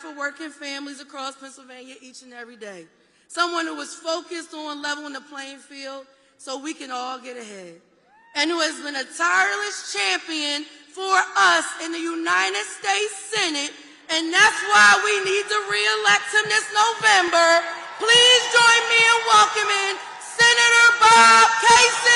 for working families across Pennsylvania each and every day. Someone who is focused on leveling the playing field so we can all get ahead. And who has been a tireless champion for us in the United States Senate. And that's why we need to re-elect him this November. Please join me in welcoming Senator Bob Casey.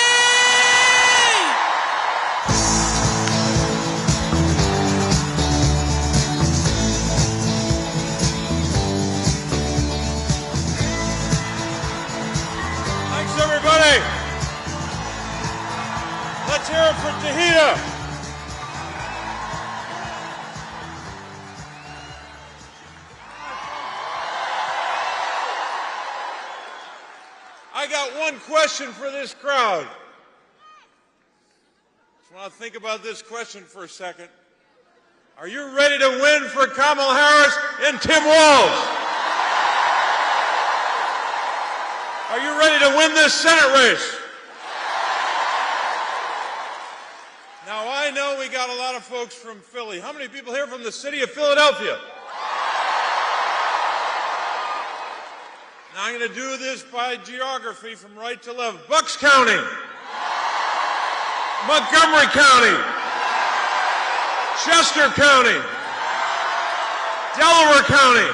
Thanks, everybody. Let's hear it for Tahita. I got one question for this crowd. Just want to think about this question for a second. Are you ready to win for Kamala Harris and Tim Walz? Are you ready to win this Senate race? Now, I know we got a lot of folks from Philly. How many people here from the city of Philadelphia? Now, I'm going to do this by geography from right to left. Bucks County, Montgomery County, Chester County, Delaware County.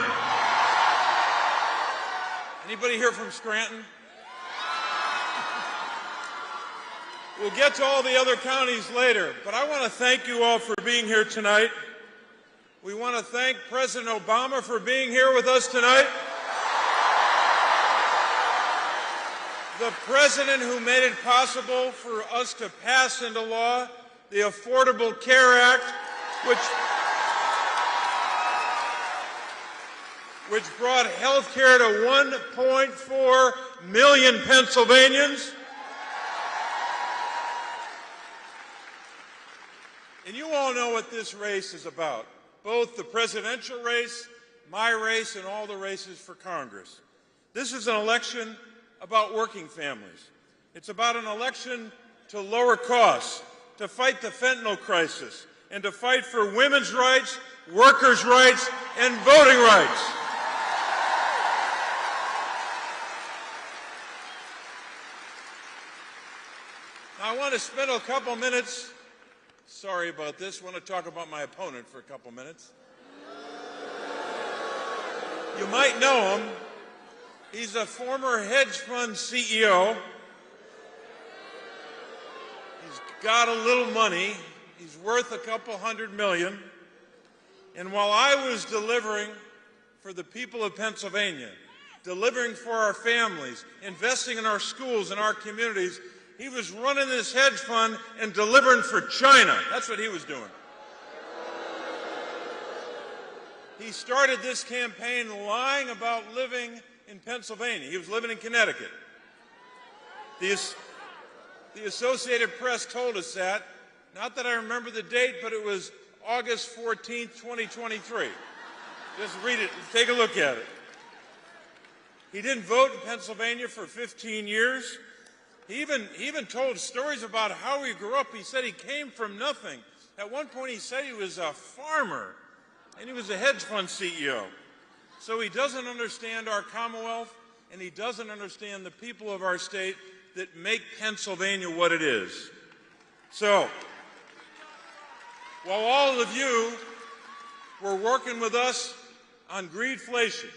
Anybody here from Scranton? We'll get to all the other counties later, but I want to thank you all for being here tonight. We want to thank President Obama for being here with us tonight. The president who made it possible for us to pass into law the Affordable Care Act, which brought health care to 1.4 million Pennsylvanians. And you all know what this race is about, both the presidential race, my race, and all the races for Congress. This is an election about working families. It's about an election to lower costs, to fight the fentanyl crisis, and to fight for women's rights, workers' rights, and voting rights. Now, I want to spend a couple minutes, sorry about this, I want to talk about my opponent for a couple minutes. You might know him. He's a former hedge fund CEO. He's got a little money. He's worth a couple $100 million. And while I was delivering for the people of Pennsylvania, delivering for our families, investing in our schools and our communities, he was running this hedge fund and delivering for China. That's what he was doing. He started this campaign lying about living in Pennsylvania. He was living in Connecticut. The Associated Press told us that. Not that I remember the date, but it was August 14th, 2023. Just read it, take a look at it. He didn't vote in Pennsylvania for 15 years. He even told stories about how he grew up. He said he came from nothing. At one point he said he was a farmer, and he was a hedge fund CEO. So he doesn't understand our Commonwealth, and he doesn't understand the people of our state that make Pennsylvania what it is. So, while all of you were working with us on greedflation,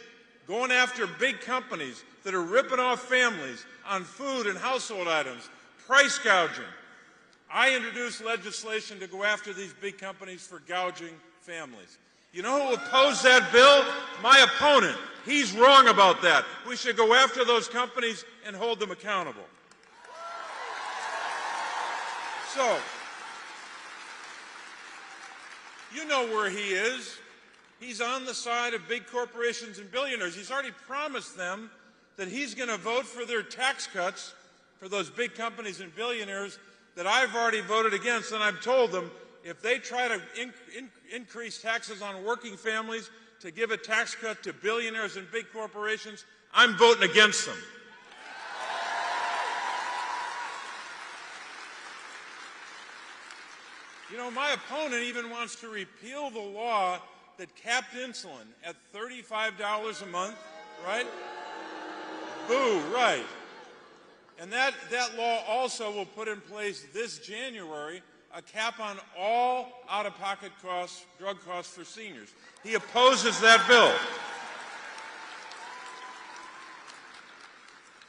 going after big companies that are ripping off families on food and household items, price gouging, I introduced legislation to go after these big companies for gouging families. You know who opposed that bill? My opponent. He's wrong about that. We should go after those companies and hold them accountable. So, you know where he is. He's on the side of big corporations and billionaires. He's already promised them that he's going to vote for their tax cuts for those big companies and billionaires that I've already voted against, and I've told them if they try to increase taxes on working families to give a tax cut to billionaires and big corporations, I'm voting against them. You know, my opponent even wants to repeal the law that capped insulin at $35 a month, right? Boo, right. And that law also will put in place this January a cap on all out-of-pocket costs, drug costs for seniors. He opposes that bill.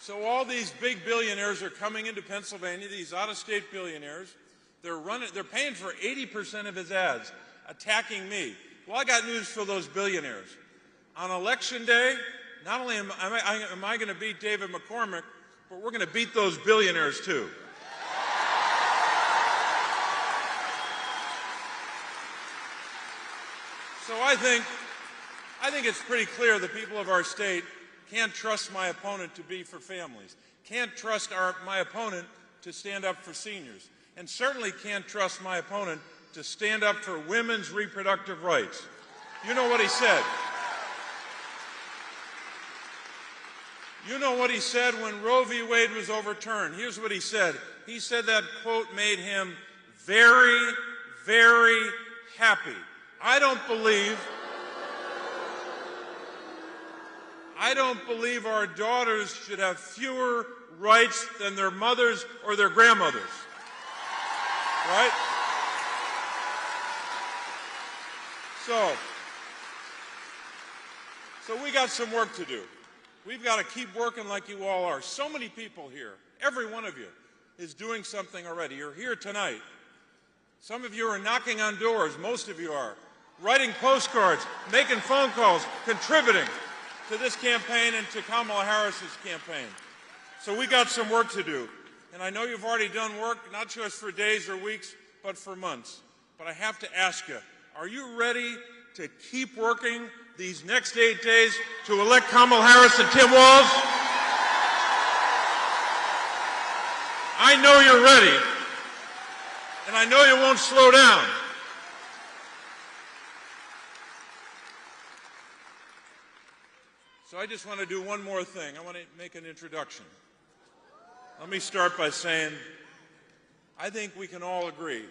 So all these big billionaires are coming into Pennsylvania, these out-of-state billionaires. They're paying for 80% of his ads, attacking me. Well, I got news for those billionaires. On Election Day, not only am I going to beat David McCormick, but we're going to beat those billionaires too. So I think it's pretty clear the people of our state can't trust my opponent to be for families, can't trust my opponent to stand up for seniors, and certainly can't trust my opponent to stand up for women's reproductive rights. You know what he said. You know what he said when Roe v. Wade was overturned. Here's what he said. He said that quote made him very, very happy. I don't believe our daughters should have fewer rights than their mothers or their grandmothers. Right? So we got some work to do. We've got to keep working like you all are. So many people here, every one of you, is doing something already. You're here tonight. Some of you are knocking on doors, most of you are, writing postcards, making phone calls, contributing to this campaign and to Kamala Harris's campaign. So we got some work to do. And I know you've already done work, not just for days or weeks, but for months. But I have to ask you, are you ready to keep working these next 8 days to elect Kamala Harris and Tim Walz? I know you're ready, and I know you won't slow down. So I just want to do one more thing. I want to make an introduction. Let me start by saying I think we can all agree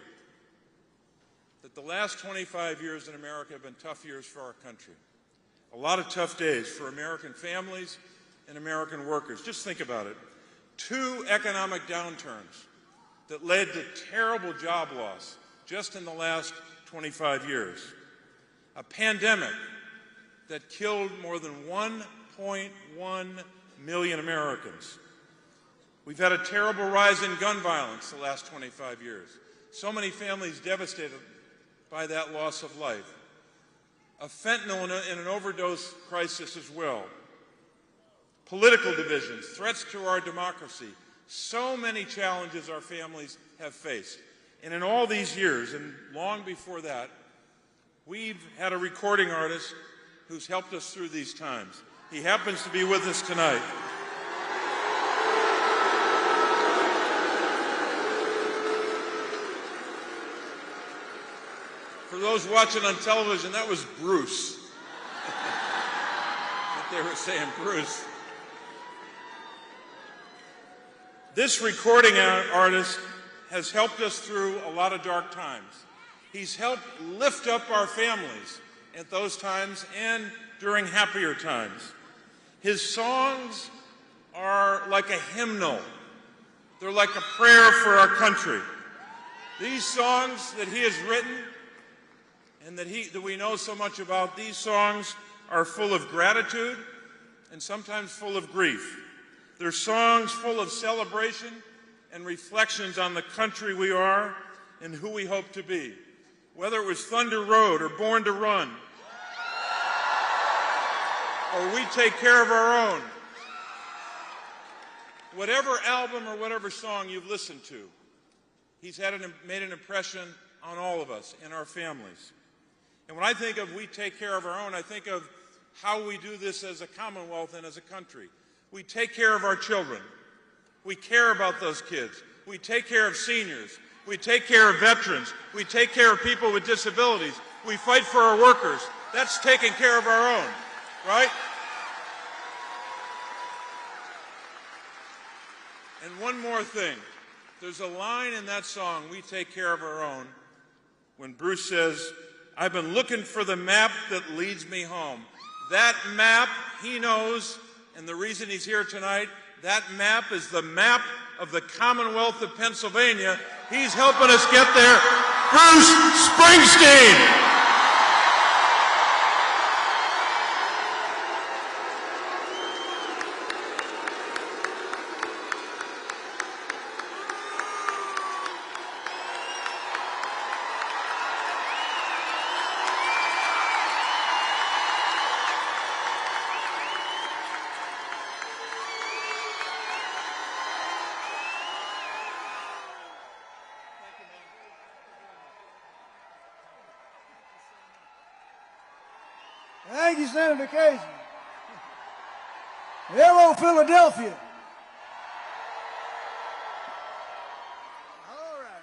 that the last 25 years in America have been tough years for our country. A lot of tough days for American families and American workers. Just think about it. 2 economic downturns that led to terrible job loss just in the last 25 years. A pandemic that killed more than 1.1 million Americans. We've had a terrible rise in gun violence the last 25 years. So many families devastated by that loss of life. A fentanyl and an overdose crisis as well. Political divisions, threats to our democracy. So many challenges our families have faced. And in all these years, and long before that, we've had a recording artist who's helped us through these times. He happens to be with us tonight. For those watching on television, that was Bruce. They were saying Bruce. This recording artist has helped us through a lot of dark times. He's helped lift up our families at those times and during happier times. His songs are like a hymnal. They're like a prayer for our country. These songs that he has written and that we know so much about, these songs are full of gratitude and sometimes full of grief. They're songs full of celebration and reflections on the country we are and who we hope to be. Whether it was Thunder Road or Born to Run, or We Take Care of Our Own, whatever album or whatever song you've listened to, he's made an impression on all of us and our families. And when I think of We Take Care of Our Own, I think of how we do this as a Commonwealth and as a country. We take care of our children. We care about those kids. We take care of seniors. We take care of veterans. We take care of people with disabilities. We fight for our workers. That's taking care of our own, right? And one more thing. There's a line in that song, We Take Care of Our Own, when Bruce says, I've been looking for the map that leads me home. That map he knows, and the reason he's here tonight, that map is the map of the Commonwealth of Pennsylvania. He's helping us get there. Bruce Springsteen! Thank you, Senator Casey. Hello, Philadelphia. All right.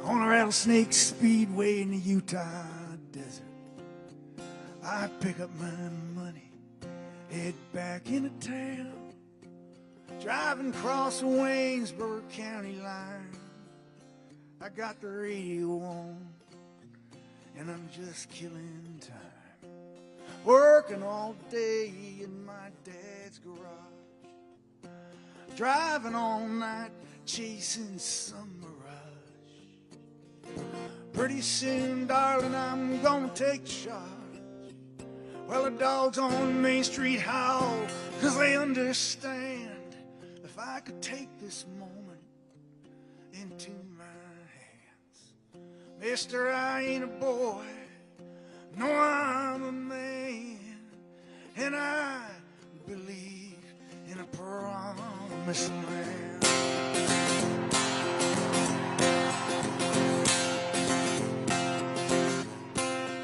On a rattlesnake speedway in the Utah desert, I pick up my money, head back into town, driving across the Waynesburg County line. I got the radio on, and I'm just killing time, working all day in my dad's garage, driving all night, chasing some mirage. Pretty soon, darling, I'm gonna take charge. Well, the dogs on Main Street howl, 'cause they understand. If I could take this moment into my hands, mister, I ain't a boy, no, I'm a man, and I believe in a promised land.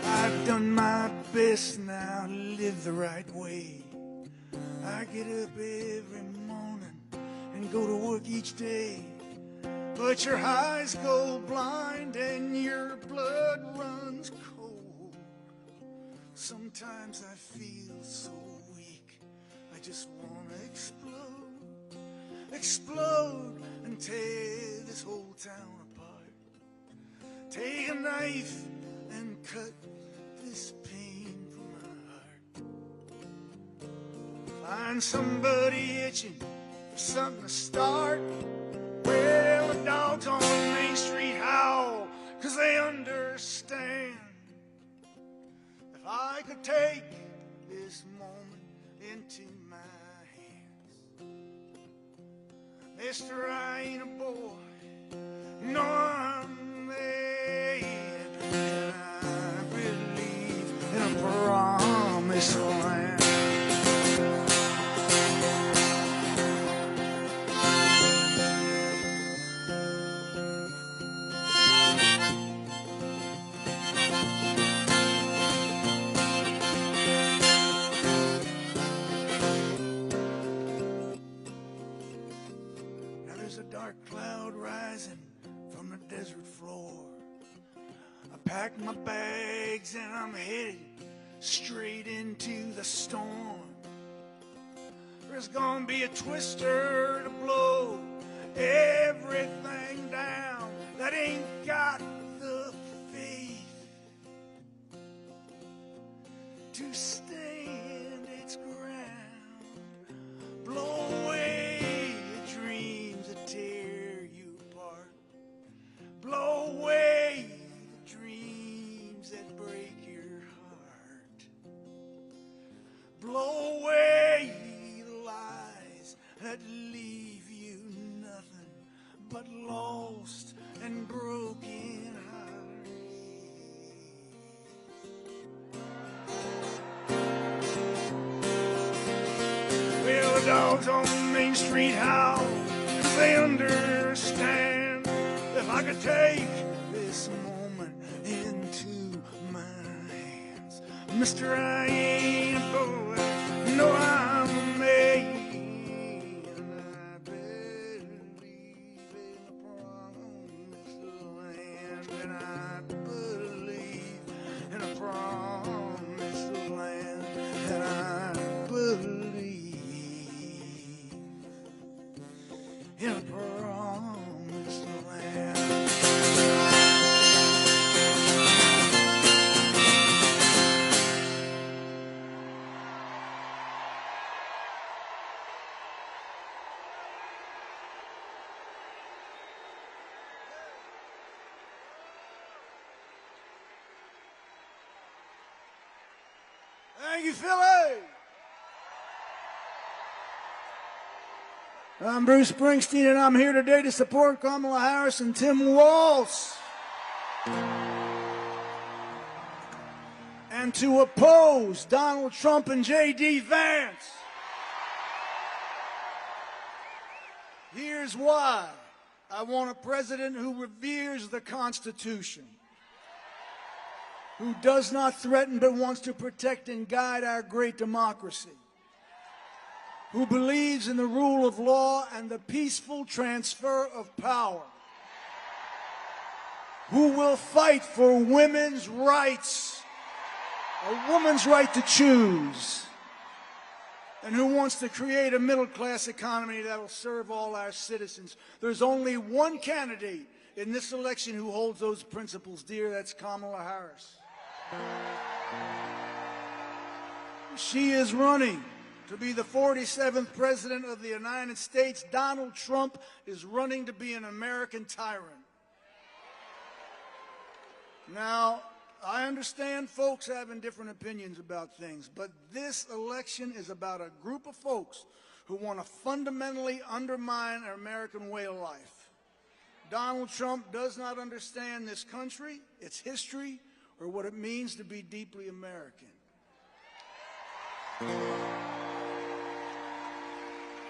I've done my best now to live the right way. I get up every morning and go to work each day, but your eyes go blind and your blood runs cold. Sometimes I feel so weak, I just want to explode and tear this whole town apart. Take a knife and cut this pain from my heart. Find somebody itching for something to start. Well, the dogs on Main Street howl, 'cause they understand. If I could take this moment into my hands, mister, I ain't a boy, no, I'm a man, and I believe in a promised land. Now there's a dark cloud rising from the desert floor. I packed my bags and I'm headed straight into the storm. There's gonna be a twister to blow everything down that ain't got the faith to stand its ground. Blow away the dreams that tear you apart. Blow away the dreams that break your heart. Blow away the lies that leave you nothing but lost and broken hearts. Well, the dogs on Main Street howl, 'cause they understand. If I could take this moment into my hands, mister, I ain't a boy, no, I'm a man, and I believe in a promised land, and I believe Thank you, Philly. I'm Bruce Springsteen, and I'm here today to support Kamala Harris and Tim Walz, and to oppose Donald Trump and J.D. Vance. Here's why. I want a president who reveres the Constitution, who does not threaten but wants to protect and guide our great democracy, who believes in the rule of law and the peaceful transfer of power, who will fight for women's rights, a woman's right to choose, and who wants to create a middle-class economy that will serve all our citizens. There's only one candidate in this election who holds those principles dear. That's Kamala Harris. She is running to be the 47th President of the United States. Donald Trump is running to be an American tyrant. Now, I understand folks having different opinions about things, but this election is about a group of folks who want to fundamentally undermine our American way of life. Donald Trump does not understand this country, its history, or what it means to be deeply American.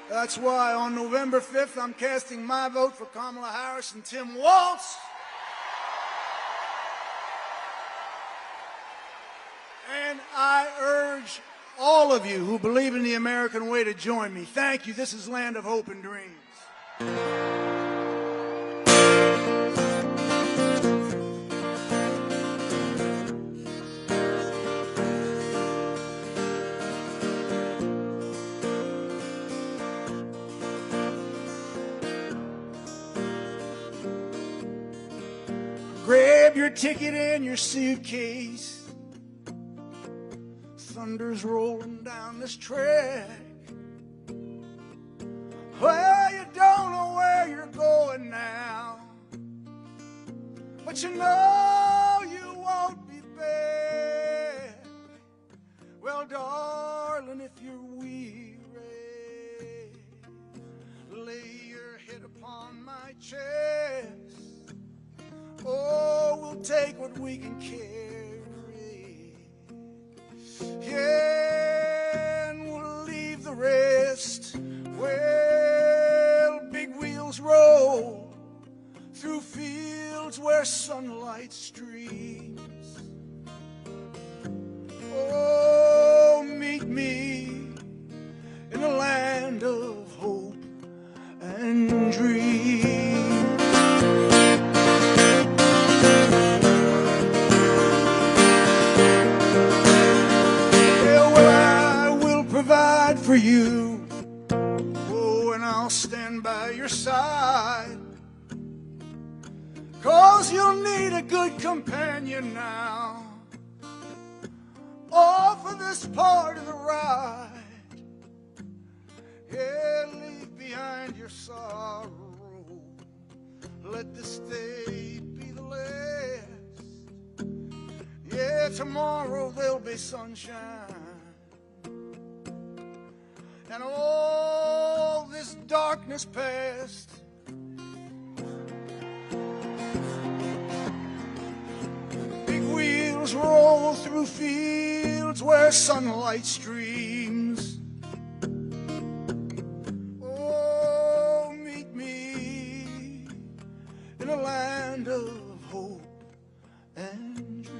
That's why on November 5th, I'm casting my vote for Kamala Harris and Tim Walz. And I urge all of you who believe in the American way to join me. Thank you. This is Land of Hope and Dreams. Grab your ticket and your suitcase. Thunder's rolling down this track. Well, you don't know where you're going now, but you know you won't be back. Well, darling, if you're weary, lay your head upon my chest. Oh, we'll take what we can carry, yeah, and we'll leave the rest. Well, big wheels roll through fields where sunlight streams. Oh, meet me in a land of hope and dreams. Provide for you, oh, and I'll stand by your side, 'cause you'll need a good companion now, all for this part of the ride. Yeah, leave behind your sorrow, let this day be the last. Yeah, tomorrow there'll be sunshine, and all this darkness past. Big wheels roll through fields where sunlight streams. Oh, meet me in a land of hope and dreams.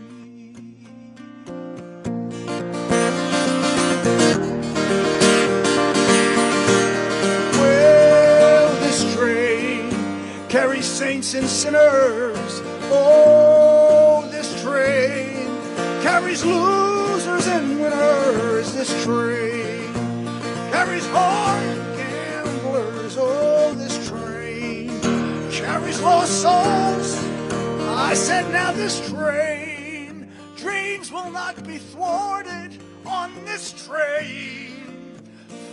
Carries saints and sinners. Oh, this train carries losers and winners. This train carries hard gamblers. Oh, this train carries lost souls. I said now this train, dreams will not be thwarted on this train.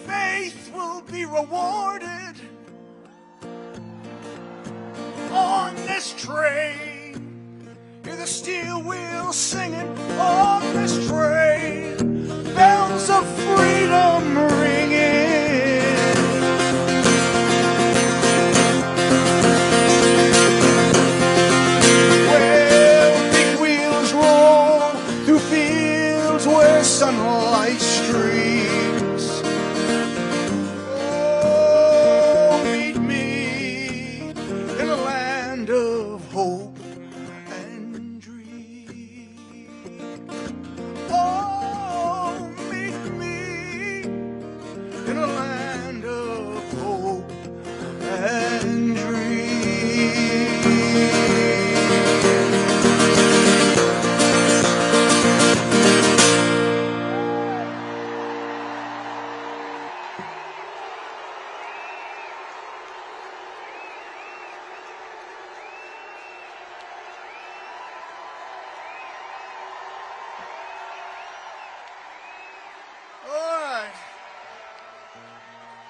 Faith will be rewarded on this train. Hear the steel wheels singing on this train. bells of freedom ringing. Well, big wheels roll through fields where sunlight streams. Oh, meet me in a land of hope and dream. Oh, meet me in a land of hope and dream. All right.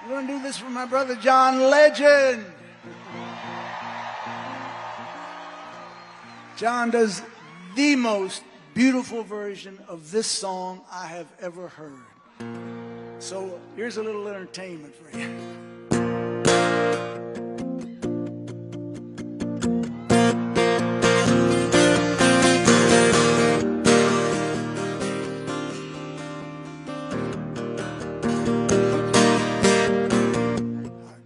I'm going to do this for my brother John Legend. John does the most beautiful version of this song I have ever heard. So here's a little entertainment for you.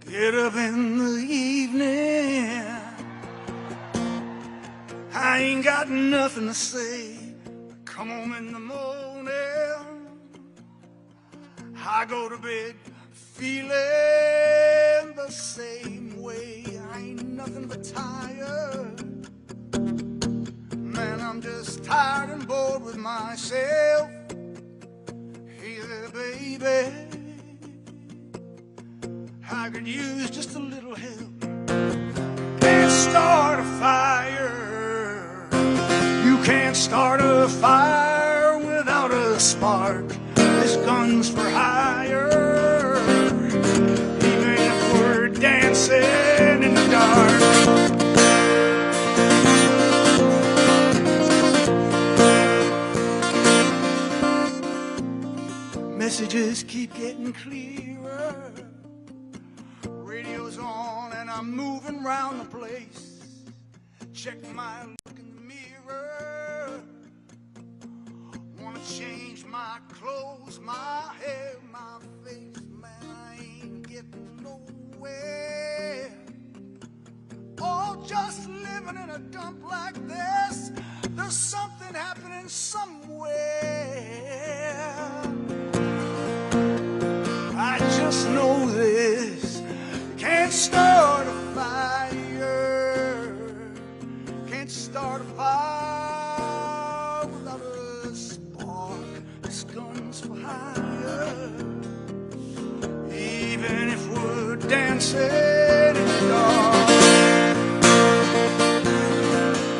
Get up in the evening, I ain't got nothing to say. Come home in the morning, I go to bed feeling the same way. I ain't nothing but tired. Man, I'm just tired and bored with myself. Hey there, baby, I could use just a little help. Can't start a fire. You can't start a fire without a spark. This gun's for hire. Even if we're dancing in the dark. Messages keep getting clearer. Radio's on and I'm moving around the place. Check my look in the mirror. Wanna change my clothes, my hair, my face. Man, I ain't getting nowhere. Oh, just living in a dump like this. There's something happening somewhere. I just know this. Can't start a fire. Can't start a fire without a spark. This gun's for hire. Even if we're dancing in the dark.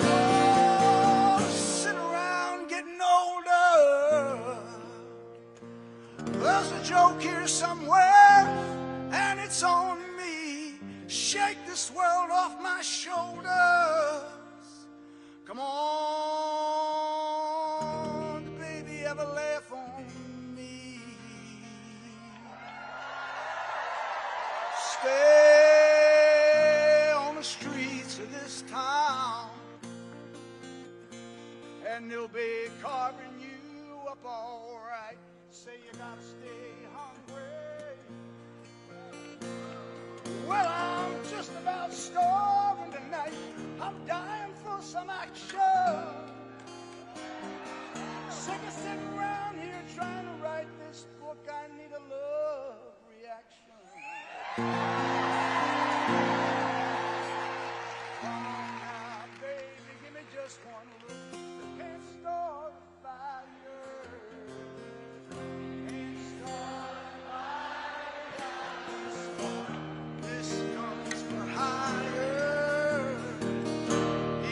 Oh, sit around getting older. There's a joke here somewhere, and it's on me. Shake this world off my shoulders. Come on, baby, have a laugh on me. Stay on the streets of this town, and they'll be carving you up all right. Say you gotta stay hungry. Well, I'm just about starving tonight. I'm dying for some action. Sick of sitting around here trying to write this book. I need a love reaction. Come on now, baby, give me just one look. Can't start a fire. Can't start a fire. This comes for higher.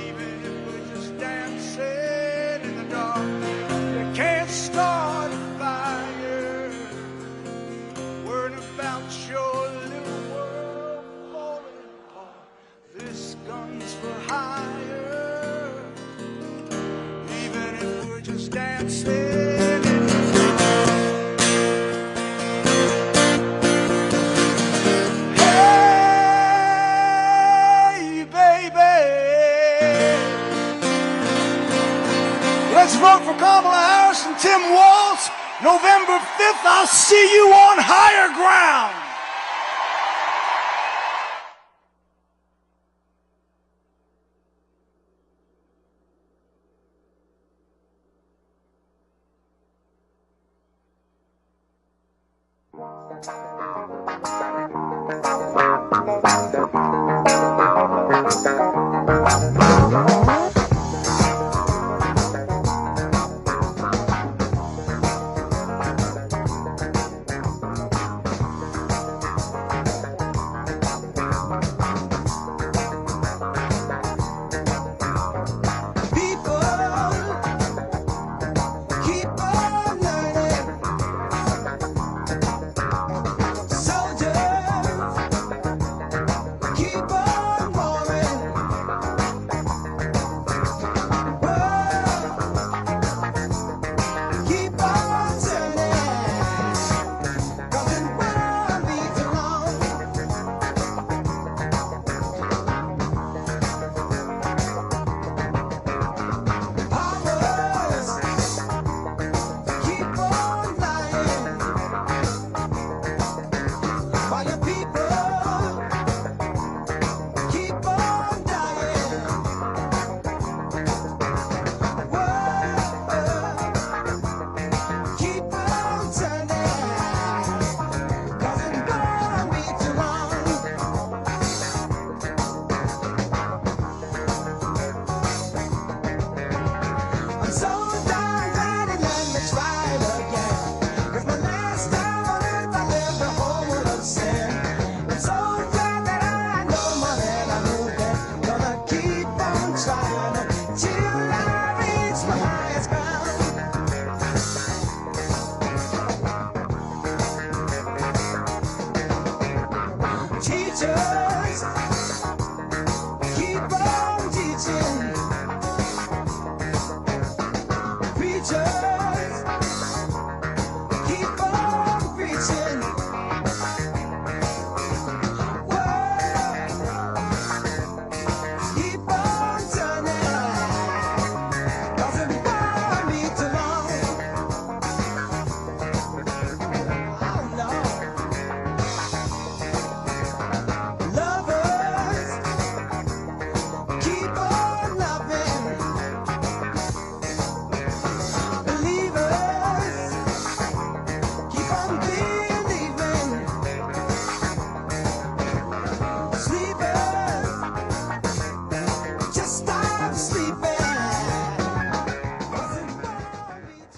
Even if we're just dancing in the dark, you can't start a fire. Worrying about your little world falling apart. This gun's for higher. Even if we're just dancing in the dark. Smith, I'll see you on higher ground.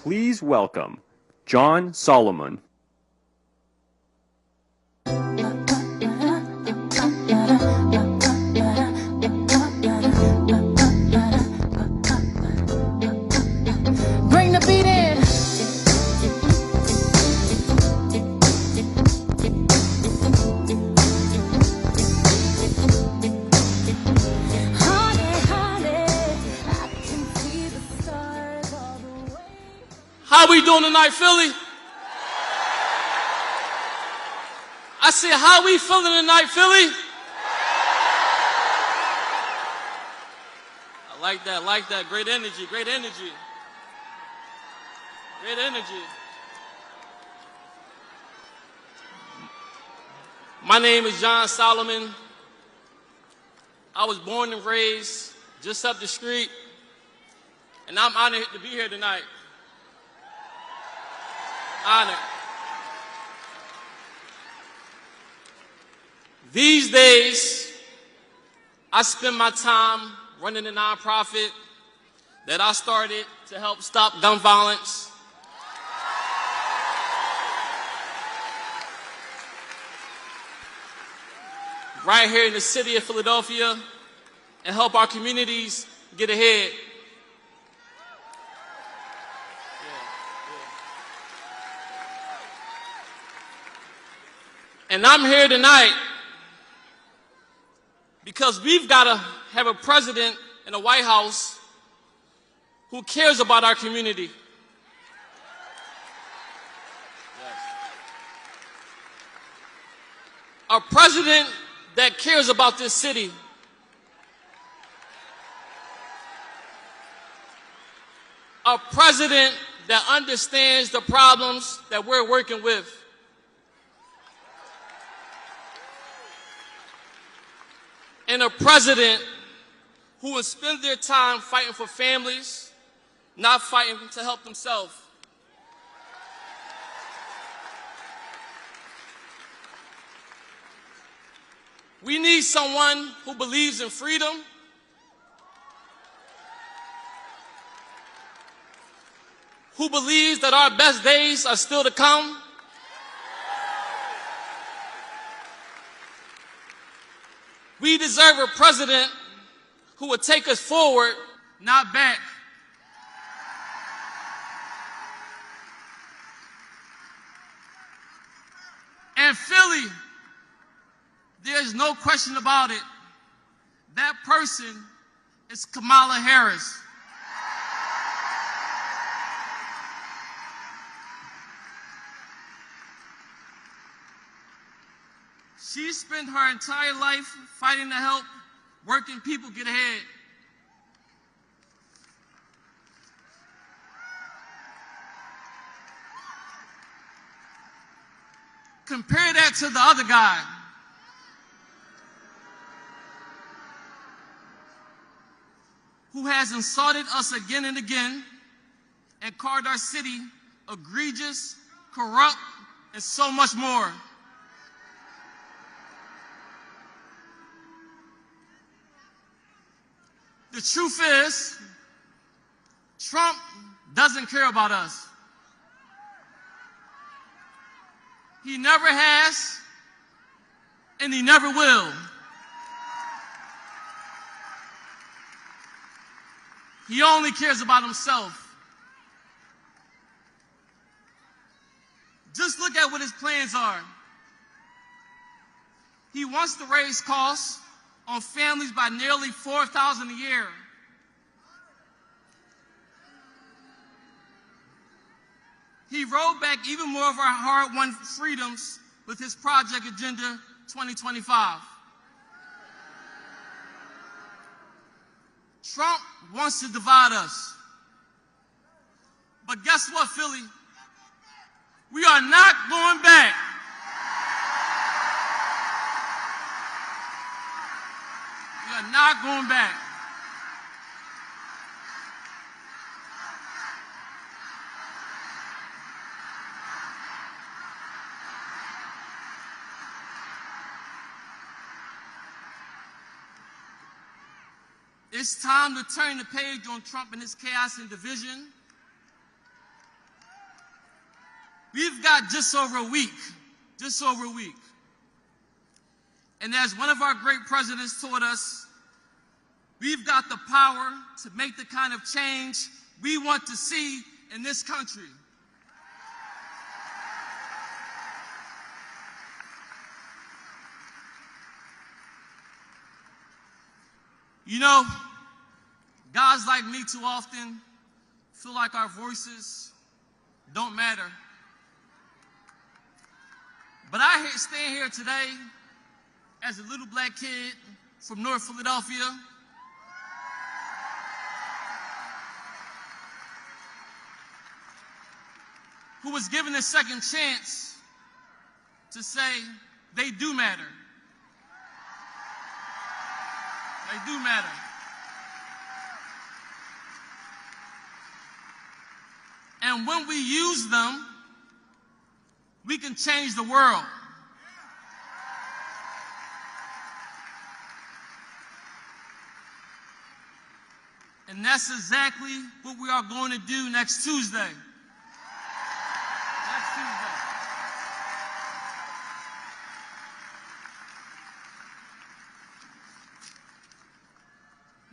Please welcome John Solomon. Bring the beat in. How we doing tonight, Philly? I said, how we feeling tonight, Philly? I like that. Great energy. Great energy. My name is John Solomon. I was born and raised just up the street, and I'm honored to be here tonight. Honored. These days, I spend my time running a nonprofit that I started to help stop gun violence. Right here in the city of Philadelphia, and help our communities get ahead. And I'm here tonight because we've got to have a president in the White House who cares about our community. Yes. A president that cares about this city. A president that understands the problems that we're working with. And a president who will spend their time fighting for families, not fighting to help themselves. We need someone who believes in freedom, who believes that our best days are still to come, we deserve a president who will take us forward, not back. And Philly, there's no question about it, that person is Kamala Harris. She spent her entire life fighting to help working people get ahead. Compare that to the other guy. Who has insulted us again and again and called our city egregious, corrupt, and so much more. The truth is, Trump doesn't care about us. He never has, and he never will. He only cares about himself. Just look at what his plans are. He wants to raise costs on families by nearly $4,000 a year. He rolled back even more of our hard-won freedoms with his Project Agenda 2025. Trump wants to divide us. But guess what, Philly? We are not going back. We are not going back. It's time to turn the page on Trump and his chaos and division. We've got just over a week. And as one of our great presidents taught us, we've got the power to make the kind of change we want to see in this country. You know, guys like me too often feel like our voices don't matter. But I stand here today as a little black kid from North Philadelphia who was given a second chance to say they do matter. They do matter. And when we use them, we can change the world. And that's exactly what we are going to do next Tuesday. Next Tuesday.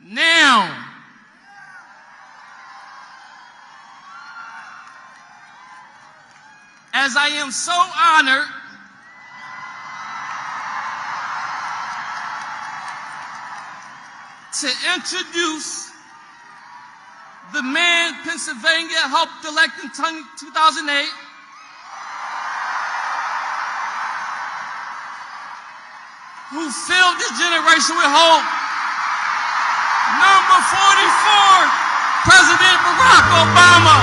Now, as I am so honored to introduce the man Pennsylvania helped elect in 2008, who filled this generation with hope, number 44, President Barack Obama.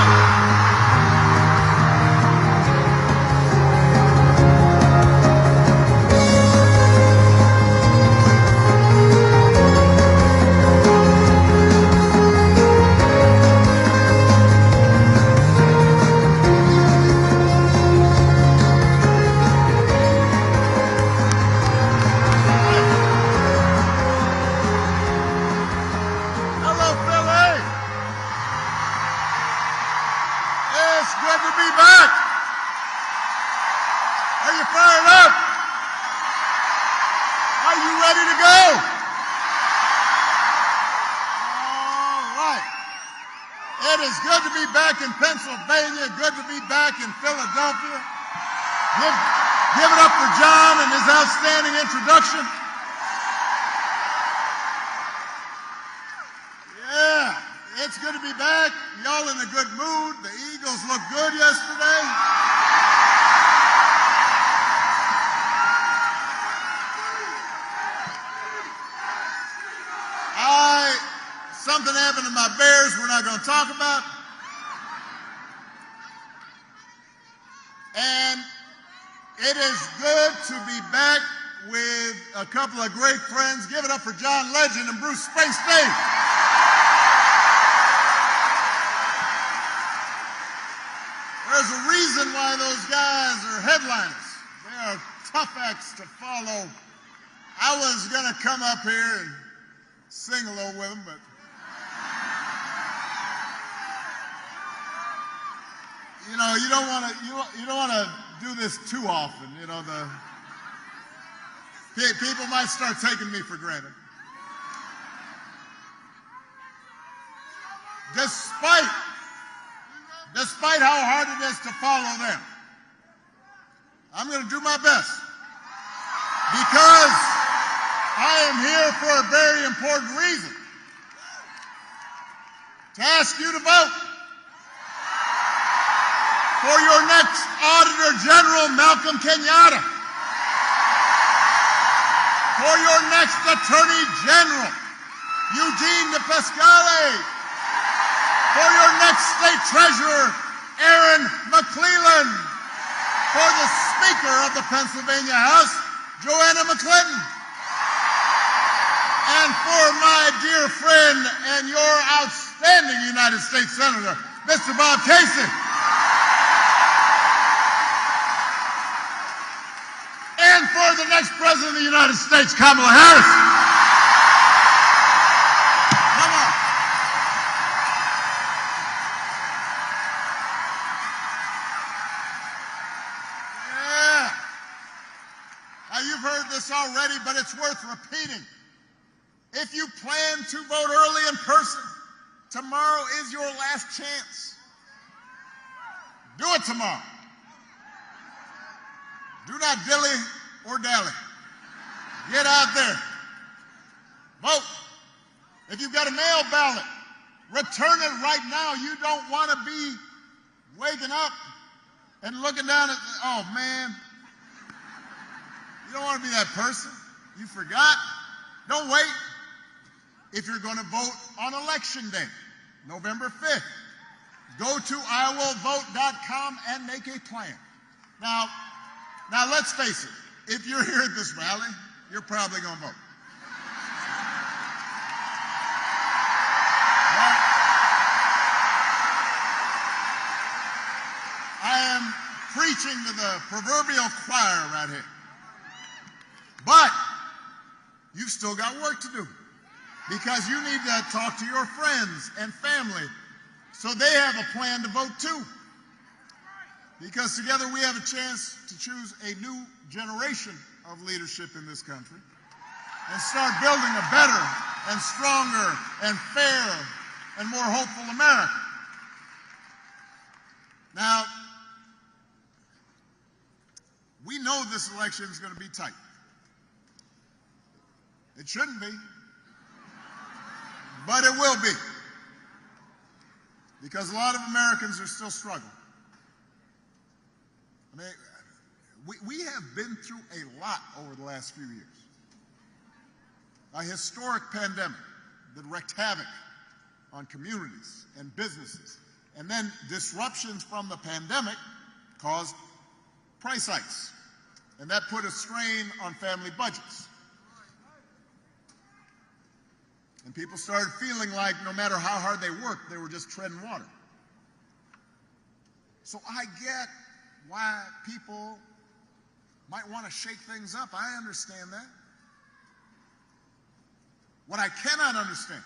Are you fired up? Are you ready to go? All right. It is good to be back in Pennsylvania, good to be back in Philadelphia. Give it up for John and his outstanding introduction. Yeah, it's good to be back. Y'all in a good mood. The Eagles looked good yesterday. Something happened to my Bears we're not going to talk about. And it is good to be back with a couple of great friends. Give it up for John Legend and Bruce Springsteen. There's a reason why those guys are headliners. They are tough acts to follow. I was going to come up here and sing a little with them, but you know, you don't want to do this too often. You know, people might start taking me for granted. Despite how hard it is to follow them, I'm going to do my best because I am here for a very important reason. To ask you to vote for your next Auditor General, Malcolm Kenyatta. For your next Attorney General, Eugene DePasquale. For your next State Treasurer, Aaron McClellan. For the Speaker of the Pennsylvania House, Joanna McClinton. And for my dear friend and your outstanding United States Senator, Mr. Bob Casey. And for the next President of the United States, Kamala Harris. Come on. Yeah. Now you've heard this already, but it's worth repeating. If you plan to vote early in person, tomorrow is your last chance. Do it tomorrow. Do not dilly or dally. Get out there. Vote. If you've got a mail ballot, return it right now. You don't want to be waking up and looking down at, oh man, you don't want to be that person. You forgot. Don't wait. If you're going to vote on Election Day, November 5th, go to iwillvote.com and make a plan. Now let's face it. If you're here at this rally, you're probably going to vote. But I am preaching to the proverbial choir right here. But you've still got work to do. Because you need to talk to your friends and family so they have a plan to vote too. Because together we have a chance to choose a new generation of leadership in this country and start building a better and stronger and fairer and more hopeful America. Now, we know this election is going to be tight. It shouldn't be. But it will be, because a lot of Americans are still struggling. I mean, we have been through a lot over the last few years. A historic pandemic that wreaked havoc on communities and businesses, and then disruptions from the pandemic caused price hikes, and that put a strain on family budgets. And people started feeling like no matter how hard they worked, they were just treading water. So I get why people might want to shake things up. I understand that. What I cannot understand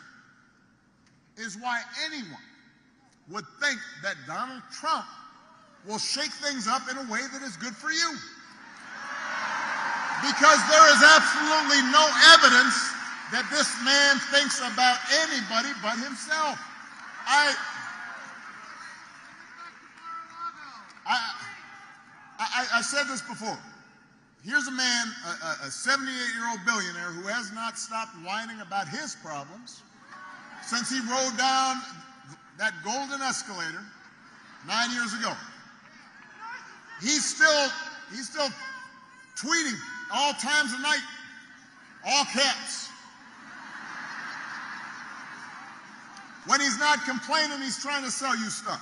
is why anyone would think that Donald Trump will shake things up in a way that is good for you. Because there is absolutely no evidence that this man thinks about anybody but himself. I said this before. Here's a man, a 78-year-old billionaire who has not stopped whining about his problems since he rode down that golden escalator 9 years ago. He's still tweeting all times of night, all caps. When he's not complaining, he's trying to sell you stuff.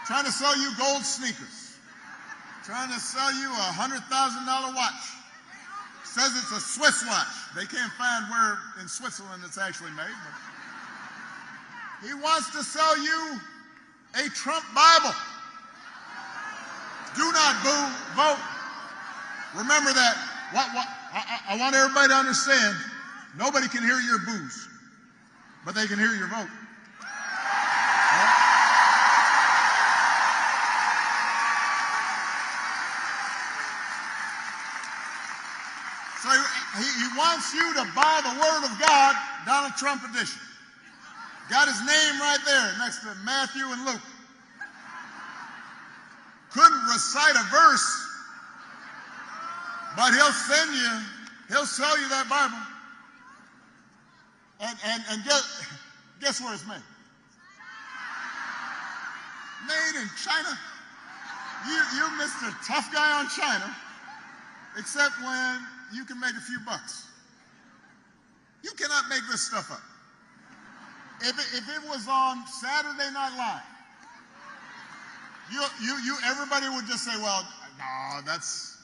Trying to sell you gold sneakers. Trying to sell you a $100,000 watch. Says it's a Swiss watch. They can't find where in Switzerland it's actually made. But he wants to sell you a Trump Bible. Do not boo, vote. Remember that. I want everybody to understand, nobody can hear your boos, but they can hear your vote. So he wants you to buy the Word of God, Donald Trump edition. Got his name right there next to Matthew and Luke. Couldn't recite a verse, but he'll sell you that Bible. And guess where it's made? Made in China. You Mr. Tough Guy on China, except when you can make a few bucks. You cannot make this stuff up. If it was on Saturday Night Live, everybody would just say, well, no, that's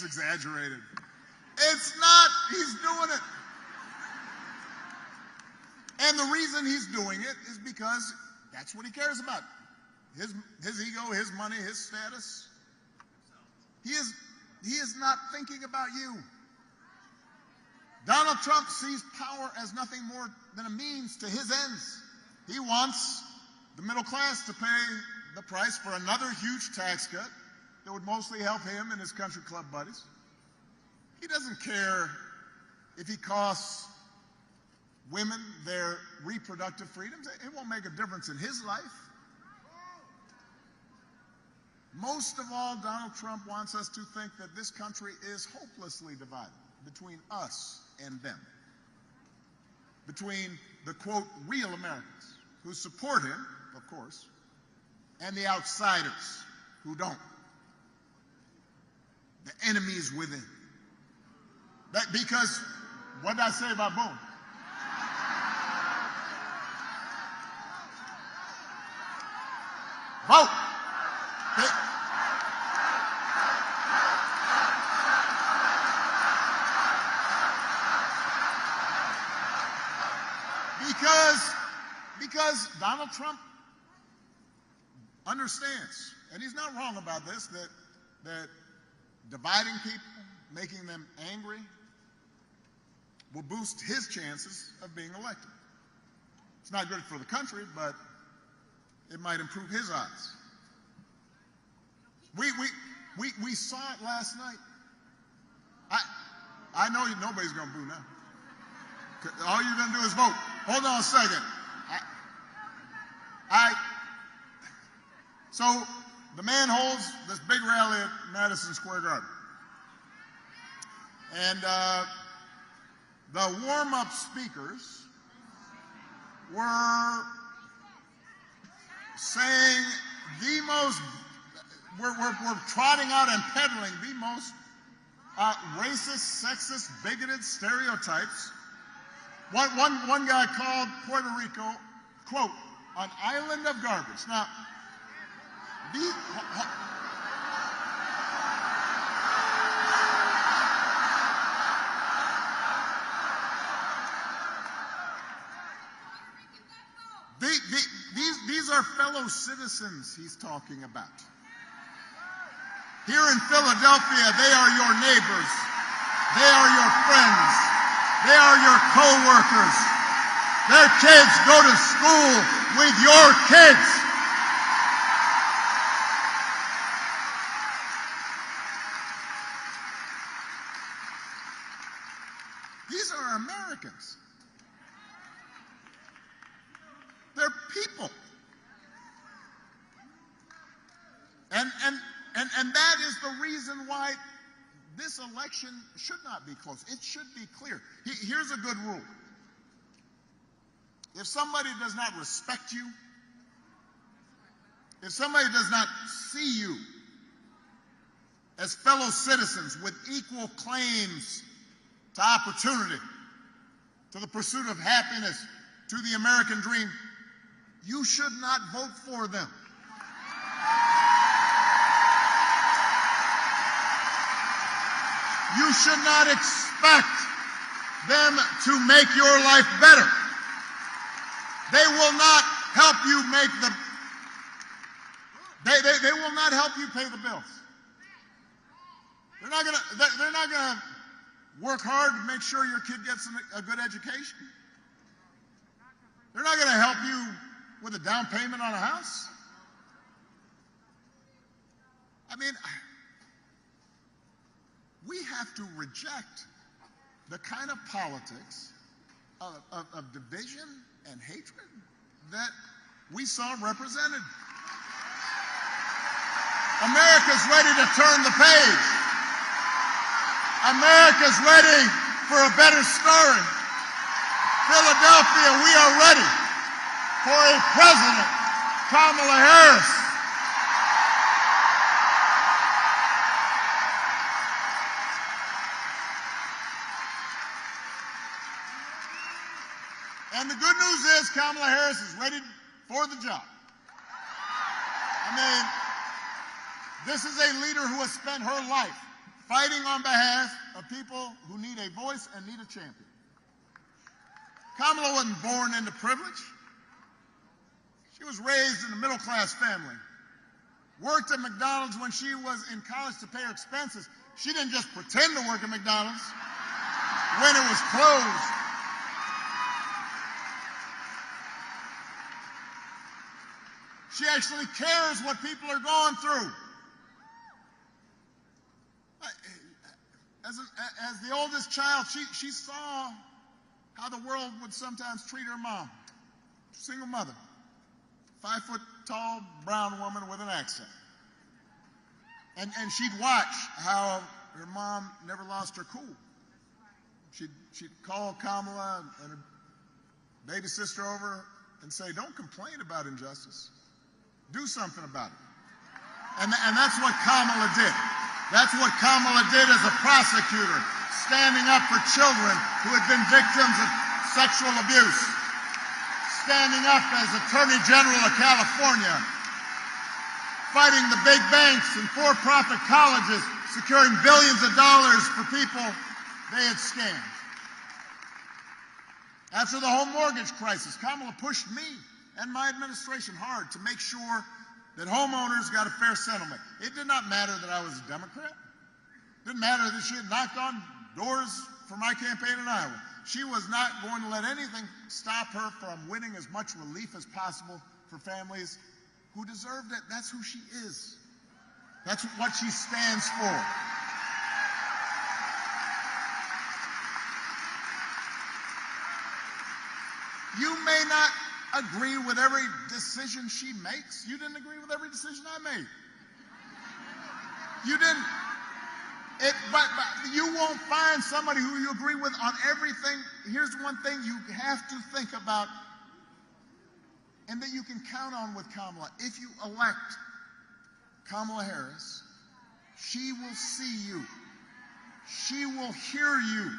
exaggerated. It's not. He's doing it. And the reason he's doing it is because that's what he cares about. His ego, his money, his status. He is not thinking about you. Donald Trump sees power as nothing more than a means to his ends. He wants the middle class to pay the price for another huge tax cut that would mostly help him and his country club buddies. He doesn't care if he costs women their reproductive freedoms. It won't make a difference in his life. Most of all, Donald Trump wants us to think that this country is hopelessly divided between us and them. Between the, quote, real Americans who support him, of course, and the outsiders who don't. The enemies within. Because, what did I say about Boone? Vote. Because Donald Trump understands, and he's not wrong about this, that dividing people, making them angry, will boost his chances of being elected. It's not good for the country, but it might improve his odds. We saw it last night. I know nobody's going to boo now. All you're going to do is vote. Hold on a second. So the man holds this big rally at Madison Square Garden. And the warm-up speakers were saying we're trotting out and peddling the most racist, sexist, bigoted stereotypes. One guy called Puerto Rico, quote, an island of garbage. Now, these are fellow citizens he's talking about. Here in Philadelphia, they are your neighbors. They are your friends. They are your co-workers. Their kids go to school with your kids. These are Americans. They're people. And that is the reason why this election should not be close. It should be clear. Here's a good rule. If somebody does not respect you, if somebody does not see you as fellow citizens with equal claims to opportunity, to the pursuit of happiness, to the American dream, you should not vote for them. You should not expect them to make your life better. They will not help you make they will not help you pay the bills. They're not gonna work hard to make sure your kid gets a good education. They're not gonna help you with a down payment on a house. I mean, we have to reject the kind of politics of division and hatred that we saw represented. America's ready to turn the page. America's ready for a better story. Philadelphia, we are ready for a president, Kamala Harris. And the good news is Kamala Harris is ready for the job. I mean, this is a leader who has spent her life fighting on behalf of people who need a voice and need a champion. Kamala wasn't born into privilege. She was raised in a middle-class family. Worked at McDonald's when she was in college to pay her expenses. She didn't just pretend to work at McDonald's when it was closed. She actually cares what people are going through. As the oldest child, she saw how the world would sometimes treat her mom. Single mother, 5-foot-tall brown woman with an accent. And she'd watch how her mom never lost her cool. She'd call Kamala and her baby sister over and say, "Don't complain about injustice. Do something about it." And that's what Kamala did. That's what Kamala did as a prosecutor, standing up for children who had been victims of sexual abuse, standing up as Attorney General of California, fighting the big banks and for-profit colleges, securing billions of dollars for people they had scammed. After the home mortgage crisis, Kamala pushed me and my administration hard to make sure that homeowners got a fair settlement. It did not matter that I was a Democrat. It didn't matter that she had knocked on doors for my campaign in Iowa. She was not going to let anything stop her from winning as much relief as possible for families who deserved it. That's who she is. That's what she stands for. You may not agree with every decision she makes. You didn't agree with every decision I made. You didn't. But you won't find somebody who you agree with on everything. Here's one thing you have to think about and that you can count on with Kamala. If you elect Kamala Harris, she will see you. She will hear you.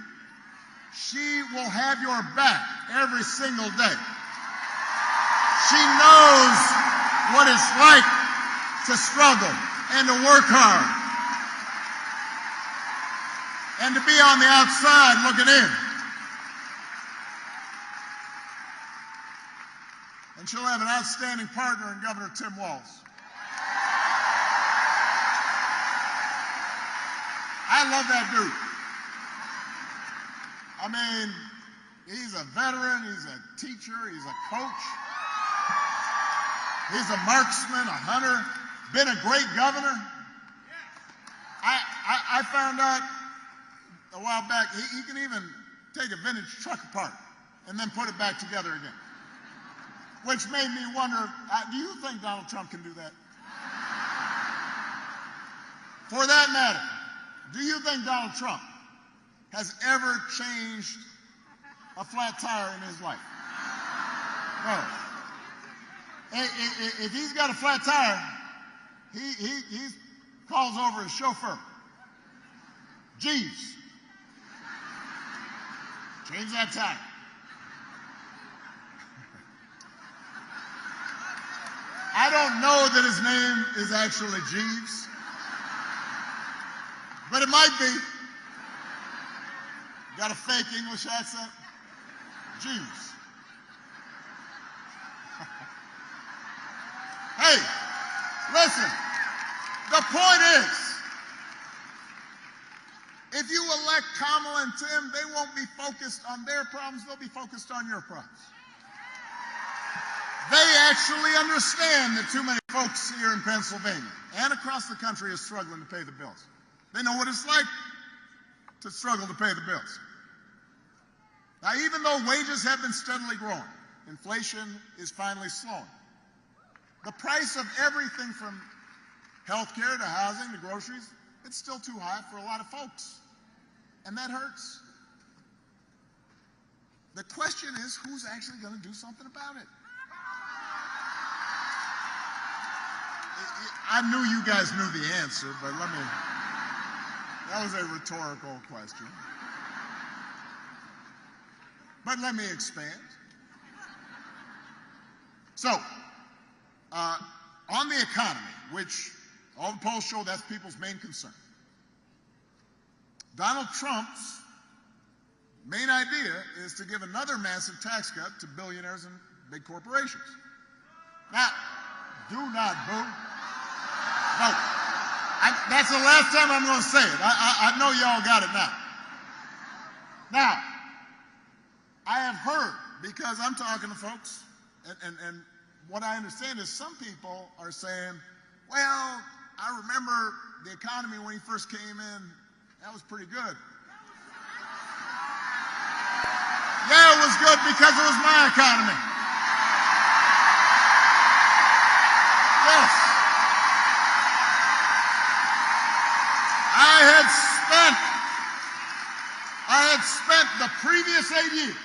She will have your back every single day. She knows what it's like to struggle and to work hard and to be on the outside looking in. And she'll have an outstanding partner in Governor Tim Walz. I love that dude. I mean, he's a veteran, he's a teacher, he's a coach. He's a marksman, a hunter, been a great governor. I found out a while back, he can even take a vintage truck apart and then put it back together again. Which made me wonder, do you think Donald Trump can do that? For that matter, do you think Donald Trump has ever changed a flat tire in his life? No. If he's got a flat tire, he calls over his chauffeur. Jeeves, change that tire. I don't know that his name is actually Jeeves, but it might be. Got a fake English accent? Jeeves. Hey, listen, the point is, if you elect Kamala and Tim, they won't be focused on their problems, they'll be focused on your problems. They actually understand that too many folks here in Pennsylvania and across the country are struggling to pay the bills. They know what it's like to struggle to pay the bills. Now, even though wages have been steadily growing, inflation is finally slowing. The price of everything from health care to housing to groceries, it's still too high for a lot of folks. And that hurts. The question is, who's actually going to do something about it? I knew you guys knew the answer, but that was a rhetorical question. But let me expand. So, on the economy, which all the polls show that's people's main concern, Donald Trump's main idea is to give another massive tax cut to billionaires and big corporations. Now, do not boo. No, that's the last time I'm going to say it. I know y'all got it now. Now, I have heard, because I'm talking to folks, and what I understand is some people are saying, well, I remember the economy when he first came in, that was pretty good. Yeah, it was good because it was my economy. Yes. I had spent the previous 8 years.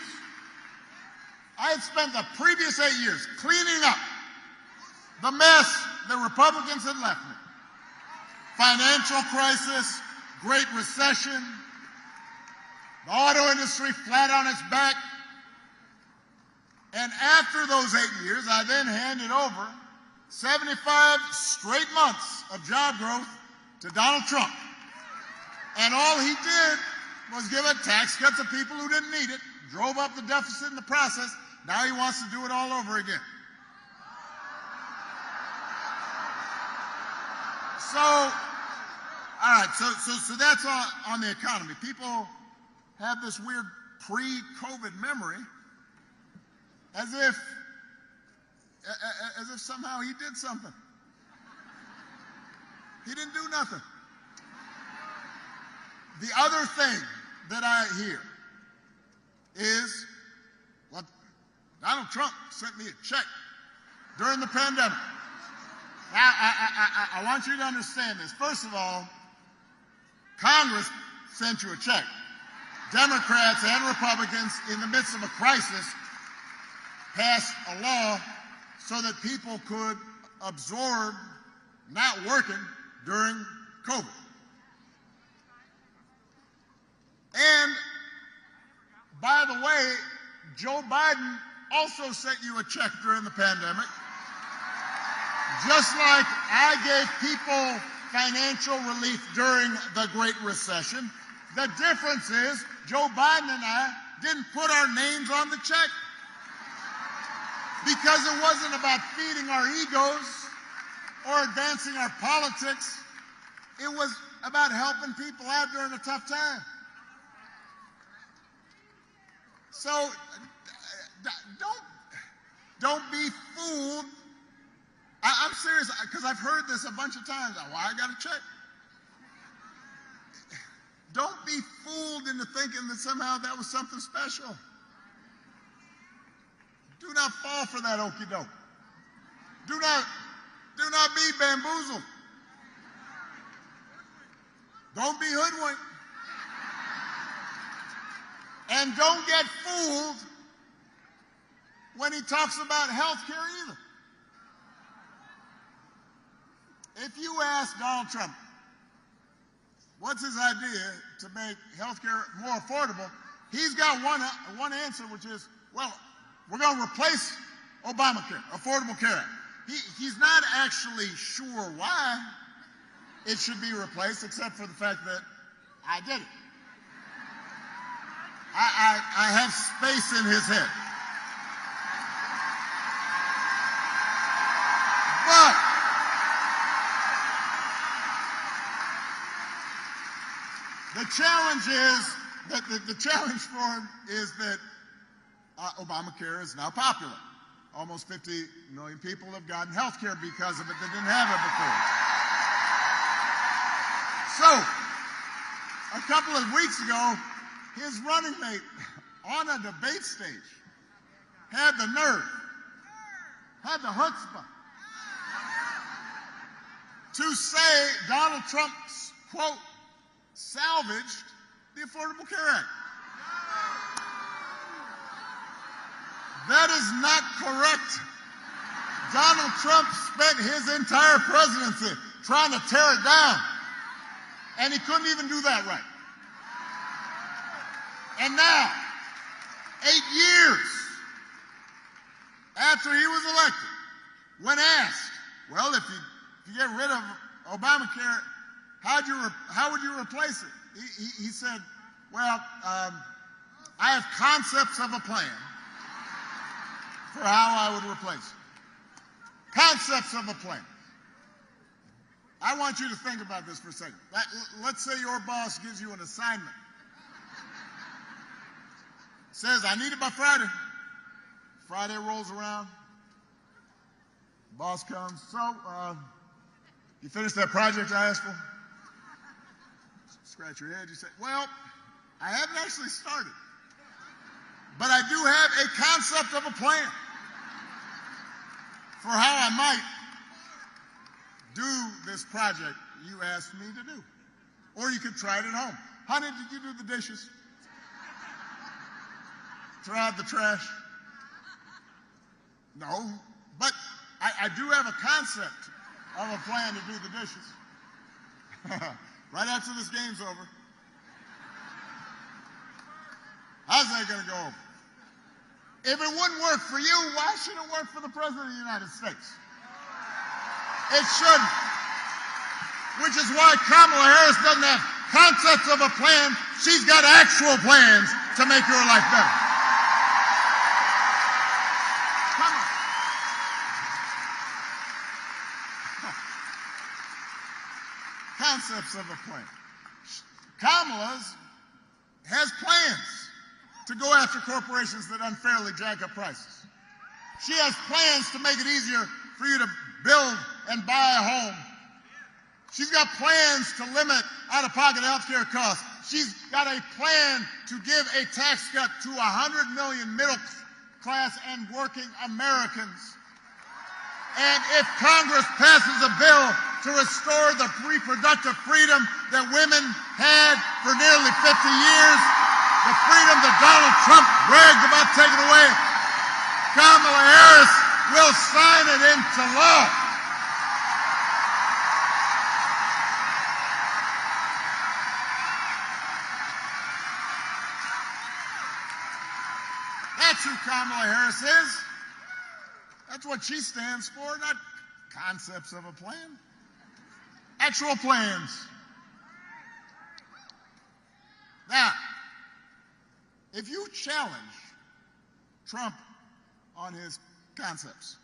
I had spent the previous 8 years cleaning up the mess the Republicans had left me. Financial crisis, Great Recession, the auto industry flat on its back. And after those 8 years, I then handed over 75 straight months of job growth to Donald Trump. And all he did was give a tax cut to people who didn't need it, drove up the deficit in the process. Now he wants to do it all over again. So, all right, so that's on the economy. People have this weird pre-COVID memory as if somehow he did something. He didn't do nothing. The other thing that I hear is, well, Donald Trump sent me a check during the pandemic. Now, I want you to understand this. First of all, Congress sent you a check. Democrats and Republicans, in the midst of a crisis, passed a law so that people could absorb not working during COVID. And, by the way, Joe Biden also sent you a check during the pandemic. Just like I gave people financial relief during the Great Recession, the difference is Joe Biden and I didn't put our names on the check because it wasn't about feeding our egos or advancing our politics. It was about helping people out during a tough time. So don't be fooled. I'm serious, because I've heard this a bunch of times. Well, I got a check. Don't be fooled into thinking that somehow that was something special. Do not fall for that okie doke. Do not be bamboozled. Don't be hoodwinked. And don't get fooled when he talks about health care either. If you ask Donald Trump, what's his idea to make health care more affordable, he's got one answer, which is, well, we're going to replace Obamacare, Affordable Care Act. He's not actually sure why it should be replaced, except for the fact that I did it. I have space in his head. But the challenge is that the challenge for him is that Obamacare is now popular. Almost 50 million people have gotten health care because of it that didn't have it before. So, a couple of weeks ago, his running mate on a debate stage had the nerve, had the chutzpah to say Donald Trump, quote, salvaged the Affordable Care Act. That is not correct. Donald Trump spent his entire presidency trying to tear it down, and he couldn't even do that right. And now, 8 years after he was elected, when asked, well, if you get rid of Obamacare, how would you replace it? He said, well, I have concepts of a plan for how I would replace it. Concepts of a plan. I want you to think about this for a second. Let's say your boss gives you an assignment. Says, I need it by Friday. Friday rolls around. Boss comes. So, you finished that project I asked for? Scratch your head. You say, well, I haven't actually started. But I do have a concept of a plan for how I might do this project you asked me to do. Or you could try it at home. Honey, did you do the dishes? Throw out the trash? No, but I do have a concept of a plan to do the dishes. Right after this game's over. How's that going to go over? If it wouldn't work for you, why should it work for the President of the United States? It shouldn't. Which is why Kamala Harris doesn't have concepts of a plan. She's got actual plans to make your life better. Come on. Concepts of a plan. Kamala has plans to go after corporations that unfairly jack up prices. She has plans to make it easier for you to build and buy a home. She's got plans to limit out-of-pocket health care costs. She's got a plan to give a tax cut to 100 million middle-class and working Americans. And if Congress passes a bill to restore the reproductive freedom that women had for nearly 50 years, the freedom that Donald Trump bragged about taking away, Kamala Harris will sign it into law. That's who Kamala Harris is. That's what she stands for, not concepts of a plan. Actual plans. Now, if you challenge Trump on his concepts,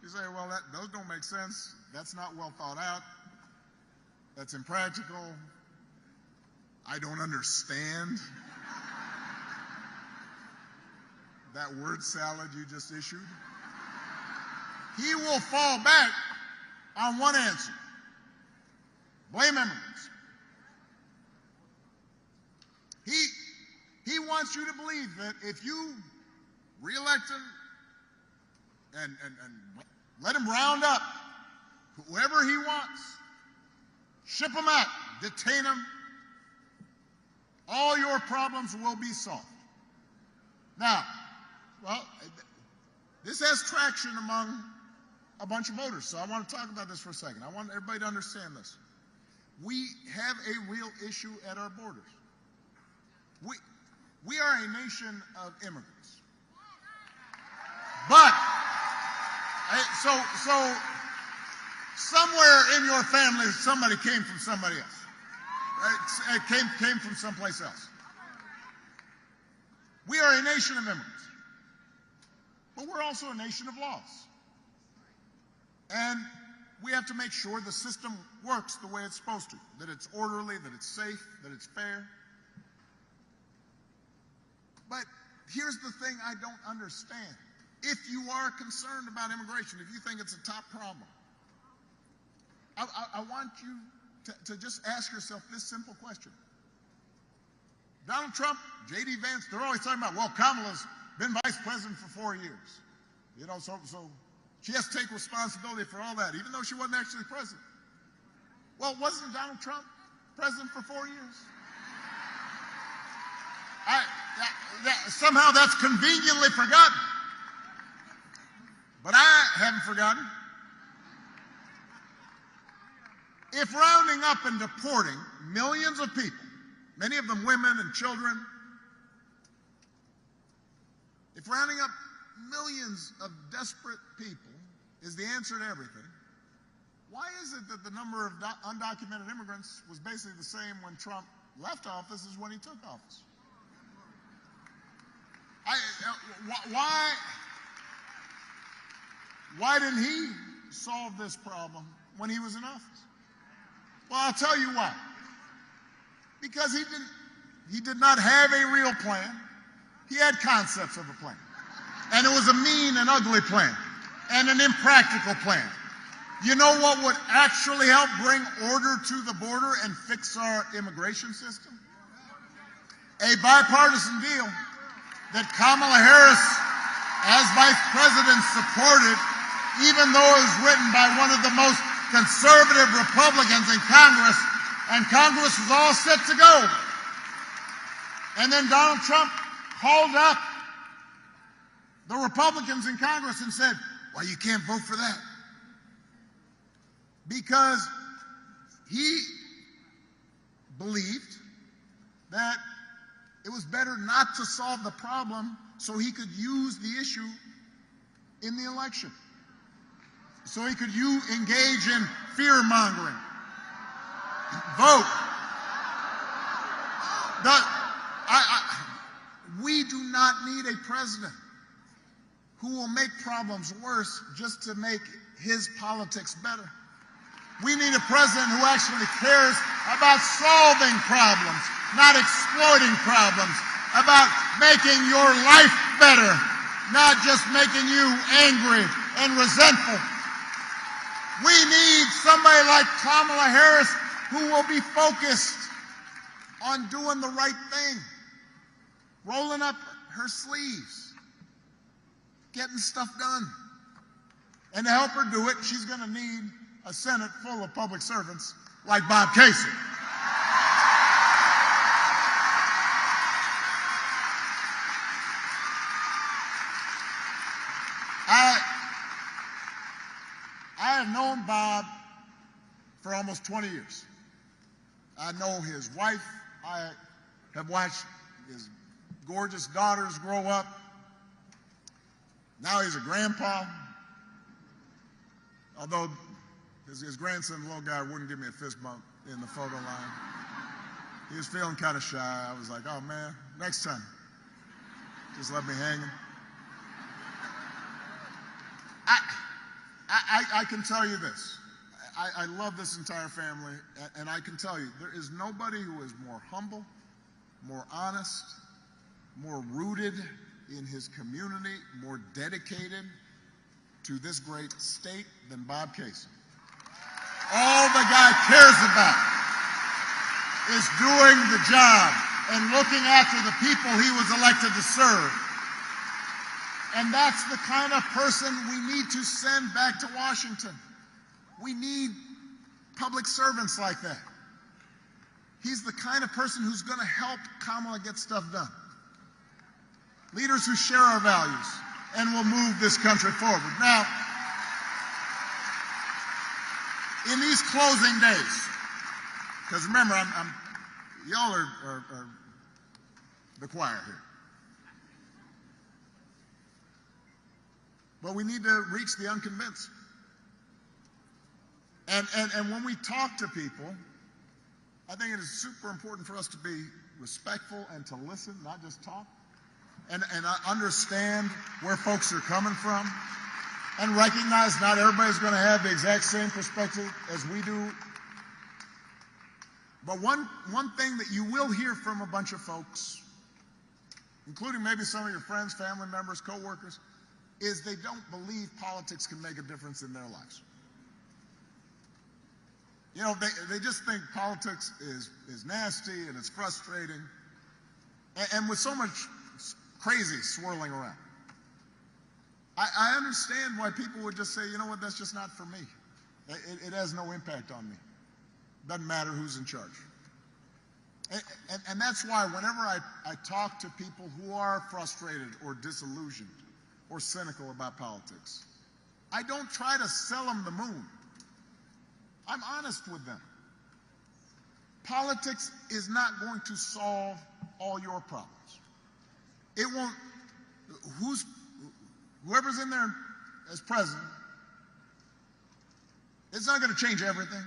you say, well, those don't make sense. That's not well thought out. That's impractical. I don't understand that word salad you just issued. He will fall back on one answer. Blame immigrants. He wants you to believe that if you reelect him and let him round up whoever he wants, ship him out, detain him, all your problems will be solved. Now, well, this has traction among a bunch of voters, so I want to talk about this for a second. I want everybody to understand this. We have a real issue at our borders. We are a nation of immigrants. But, so somewhere in your family, somebody came from somebody else. Right? It came from someplace else. We are a nation of immigrants. But we're also a nation of laws. And we have to make sure the system works the way it's supposed to, that it's orderly, that it's safe, that it's fair. But here's the thing I don't understand. If you are concerned about immigration, if you think it's a top problem, I want you to just ask yourself this simple question. Donald Trump, J.D. Vance, they're always talking about, well, Kamala's been vice president for 4 years. You know, so she has to take responsibility for all that, even though she wasn't actually president. Well, wasn't Donald Trump president for 4 years? Somehow that's conveniently forgotten. But I haven't forgotten. If rounding up and deporting millions of people, many of them women and children, if rounding up millions of desperate people is the answer to everything, why is it that the number of undocumented immigrants was basically the same when Trump left office as when he took office? Why didn't he solve this problem when he was in office? Well, I'll tell you why. Because he did not have a real plan. He had concepts of a plan. And it was a mean and ugly plan and an impractical plan. You know what would actually help bring order to the border and fix our immigration system? A bipartisan deal that Kamala Harris, as vice president, supported, even though it was written by one of the most conservative Republicans in Congress, and Congress was all set to go. And then Donald Trump called up the Republicans in Congress and said, well, you can't vote for that. Because he believed that it was better not to solve the problem so he could use the issue in the election. So he could engage in fear-mongering. Vote. We do not need a president who will make problems worse just to make his politics better. We need a president who actually cares about solving problems, not exploiting problems, about making your life better, not just making you angry and resentful. We need somebody like Kamala Harris who will be focused on doing the right thing, rolling up her sleeves, getting stuff done. And to help her do it, she's going to need a Senate full of public servants like Bob Casey. I have known Bob for almost 20 years. I know his wife. I have watched his gorgeous daughters grow up. Now he's a grandpa. Although his grandson, the little guy, wouldn't give me a fist bump in the photo line. He was feeling kind of shy. I was like, oh man, next time, just let me hang him. I can tell you this. I love this entire family, and I can tell you, there is nobody who is more humble, more honest, more rooted in his community, more dedicated to this great state than Bob Casey. All the guy cares about is doing the job and looking after the people he was elected to serve. And that's the kind of person we need to send back to Washington. We need public servants like that. He's the kind of person who's going to help Kamala get stuff done. Leaders who share our values and will move this country forward. Now, in these closing days, because remember, y'all are the choir here. But we need to reach the unconvinced. And when we talk to people, I think it is super important for us to be respectful and to listen, not just talk, and understand where folks are coming from, and recognize not everybody's going to have the exact same perspective as we do. But one thing that you will hear from a bunch of folks, including maybe some of your friends, family members, coworkers, is they don't believe politics can make a difference in their lives. You know, they just think politics is nasty and it's frustrating, and with so much crazy swirling around. I understand why people would just say, you know what, that's just not for me. It has no impact on me. Doesn't matter who's in charge. And that's why whenever I talk to people who are frustrated or disillusioned or cynical about politics, I don't try to sell them the moon. I'm honest with them. Politics is not going to solve all your problems. It won't. Whoever's in there as president, it's not going to change everything.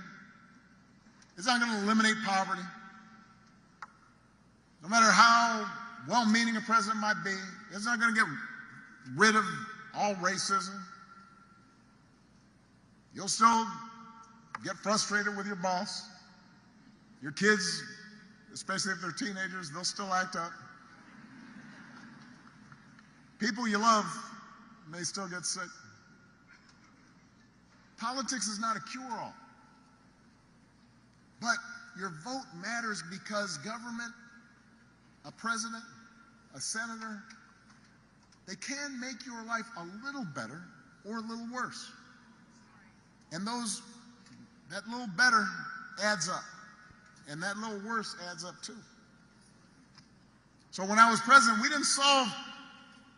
It's not going to eliminate poverty. No matter how well-meaning a president might be, it's not going to get rid of all racism. You'll still get frustrated with your boss. Your kids, especially if they're teenagers, they'll still act up. People you love may still get sick. Politics is not a cure-all. But your vote matters because government, a president, a senator, they can make your life a little better or a little worse. And that little better adds up. And that little worse adds up too. So when I was president, we didn't solve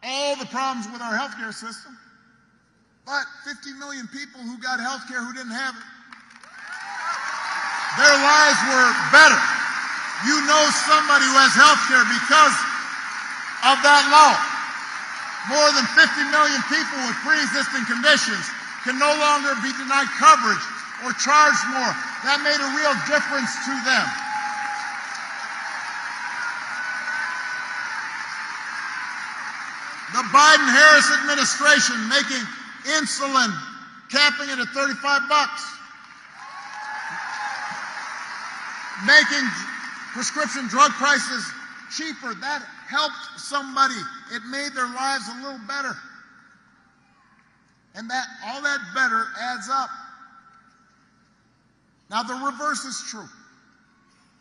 all the problems with our healthcare system, but 50 million people who got healthcare who didn't have it, their lives were better. You know somebody who has healthcare because of that law. More than 50 million people with pre-existing conditions can no longer be denied coverage or charged more. That made a real difference to them. The Biden-Harris administration making insulin, capping it at $35, making prescription drug prices cheaper. That helped somebody. It made their lives a little better. And all that better adds up. Now, the reverse is true.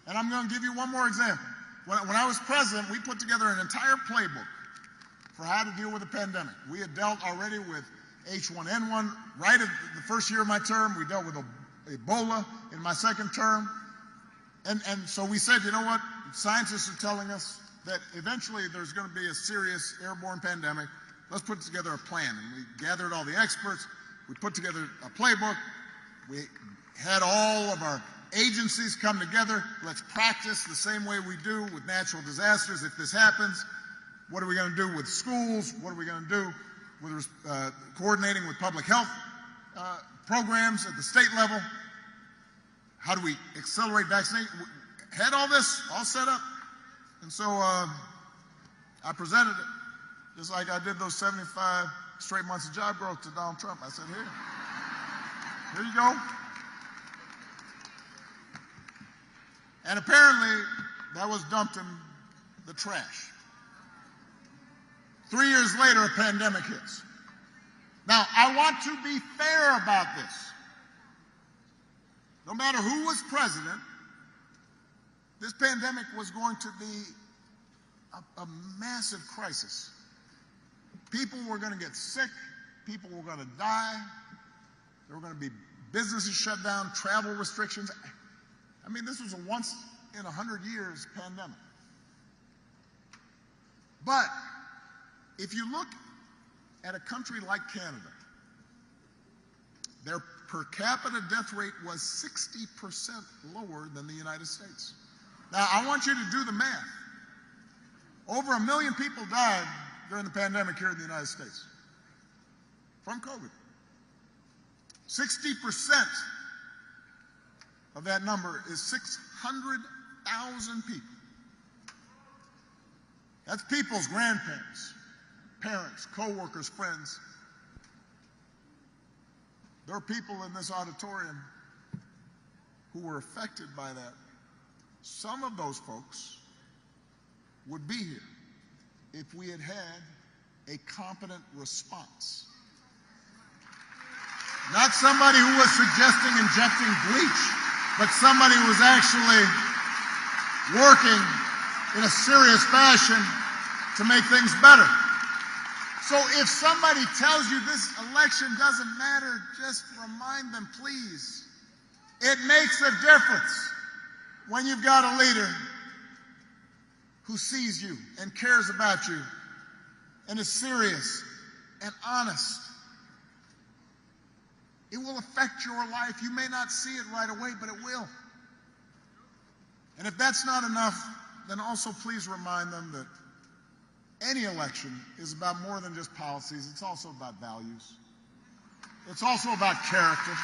And I'm going to give you one more example. When I was president, we put together an entire playbook for how to deal with the pandemic. We had dealt already with H1N1 right at the first year of my term. We dealt with Ebola in my second term. And so we said, you know what? Scientists are telling us that eventually there's going to be a serious airborne pandemic. Let's put together a plan. And we gathered all the experts. We put together a playbook. We had all of our agencies come together. Let's practice the same way we do with natural disasters. If this happens, what are we going to do with schools? What are we going to do with coordinating with public health programs at the state level? How do we accelerate vaccination? We had all this all set up. And so I presented it just like I did those 75 straight months of job growth to Donald Trump. I said, here you go. And apparently that was dumped in the trash. 3 years later, a pandemic hits. Now, I want to be fair about this. No matter who was president, this pandemic was going to be a massive crisis. People were going to get sick. People were going to die. There were going to be businesses shut down, travel restrictions. I mean, this was a once in 100 years pandemic. But if you look at a country like Canada, their per capita death rate was 60% lower than the United States. Now, I want you to do the math. Over 1 million people died during the pandemic here in the United States from COVID. 60% of that number is 600,000 people. That's people's grandparents, parents, co-workers, friends. There are people in this auditorium who were affected by that. Some of those folks would be here if we had had a competent response. Not somebody who was suggesting injecting bleach, but somebody who was actually working in a serious fashion to make things better. So if somebody tells you this election doesn't matter, just remind them, please. It makes a difference when you've got a leader who sees you and cares about you and is serious and honest. It will affect your life. You may not see it right away, but it will. And if that's not enough, then also please remind them that any election is about more than just policies. It's also about values. It's also about character.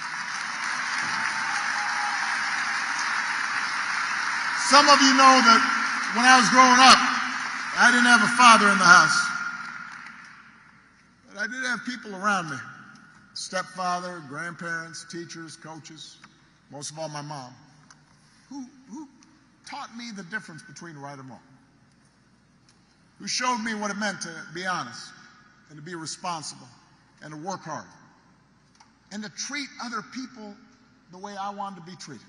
Some of you know that when I was growing up, I didn't have a father in the house. But I did have people around me. Stepfather, grandparents, teachers, coaches, most of all my mom, who taught me the difference between right and wrong, who showed me what it meant to be honest and to be responsible and to work hard and to treat other people the way I wanted to be treated.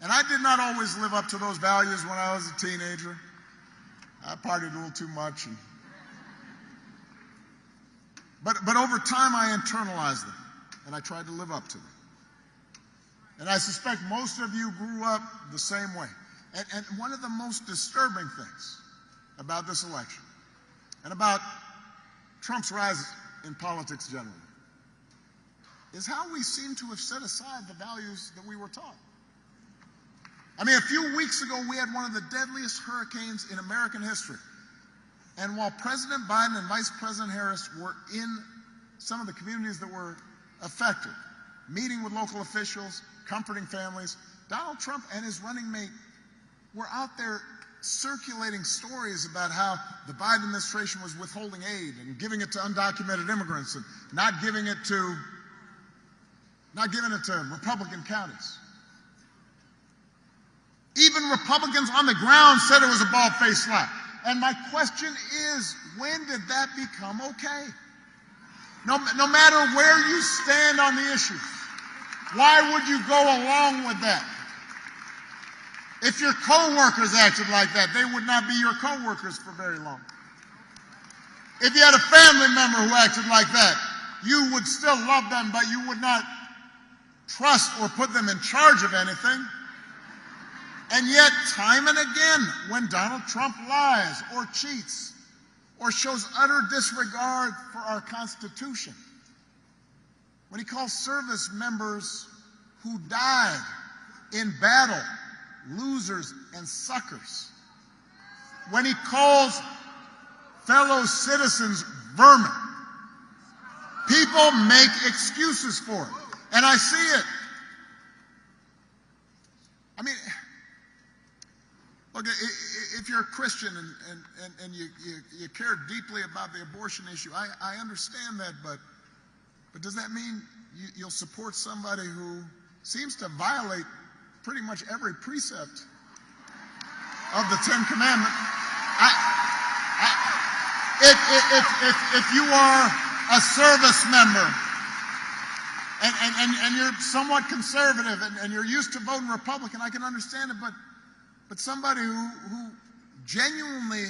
And I did not always live up to those values when I was a teenager. I partied a little too much. But over time, I internalized them, and I tried to live up to them. And I suspect most of you grew up the same way. And one of the most disturbing things about this election and about Trump's rise in politics generally is how we seem to have set aside the values that we were taught. I mean, a few weeks ago, we had one of the deadliest hurricanes in American history. And while President Biden and Vice President Harris were in some of the communities that were affected, meeting with local officials, comforting families, Donald Trump and his running mate were out there circulating stories about how the Biden administration was withholding aid and giving it to undocumented immigrants and not giving it to Republican counties. Even Republicans on the ground said it was a bald-faced slap. And my question is, when did that become okay? No matter where you stand on the issues, why would you go along with that? If your co-workers acted like that, they would not be your co-workers for very long. If you had a family member who acted like that, you would still love them, but you would not trust or put them in charge of anything. And yet, time and again, when Donald Trump lies or cheats or shows utter disregard for our Constitution, when he calls service members who died in battle losers and suckers, when he calls fellow citizens vermin, people make excuses for it. And I see it. I mean, look, if you're a Christian and you care deeply about the abortion issue, I understand that, but does that mean you'll support somebody who seems to violate pretty much every precept of the Ten Commandments? If you are a service member and you're somewhat conservative and you're used to voting Republican, I can understand it, but but somebody who genuinely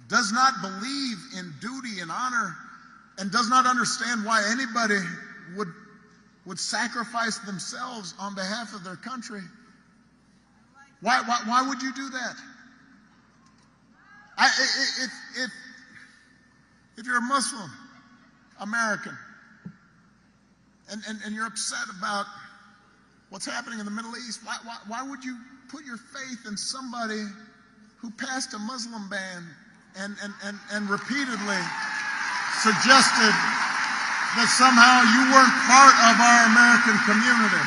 does not believe in duty and honor and does not understand why anybody would sacrifice themselves on behalf of their country. Why would you do that? If you're a Muslim American and you're upset about what's happening in the Middle East, why would you put your faith in somebody who passed a Muslim ban and repeatedly suggested that somehow you weren't part of our American community?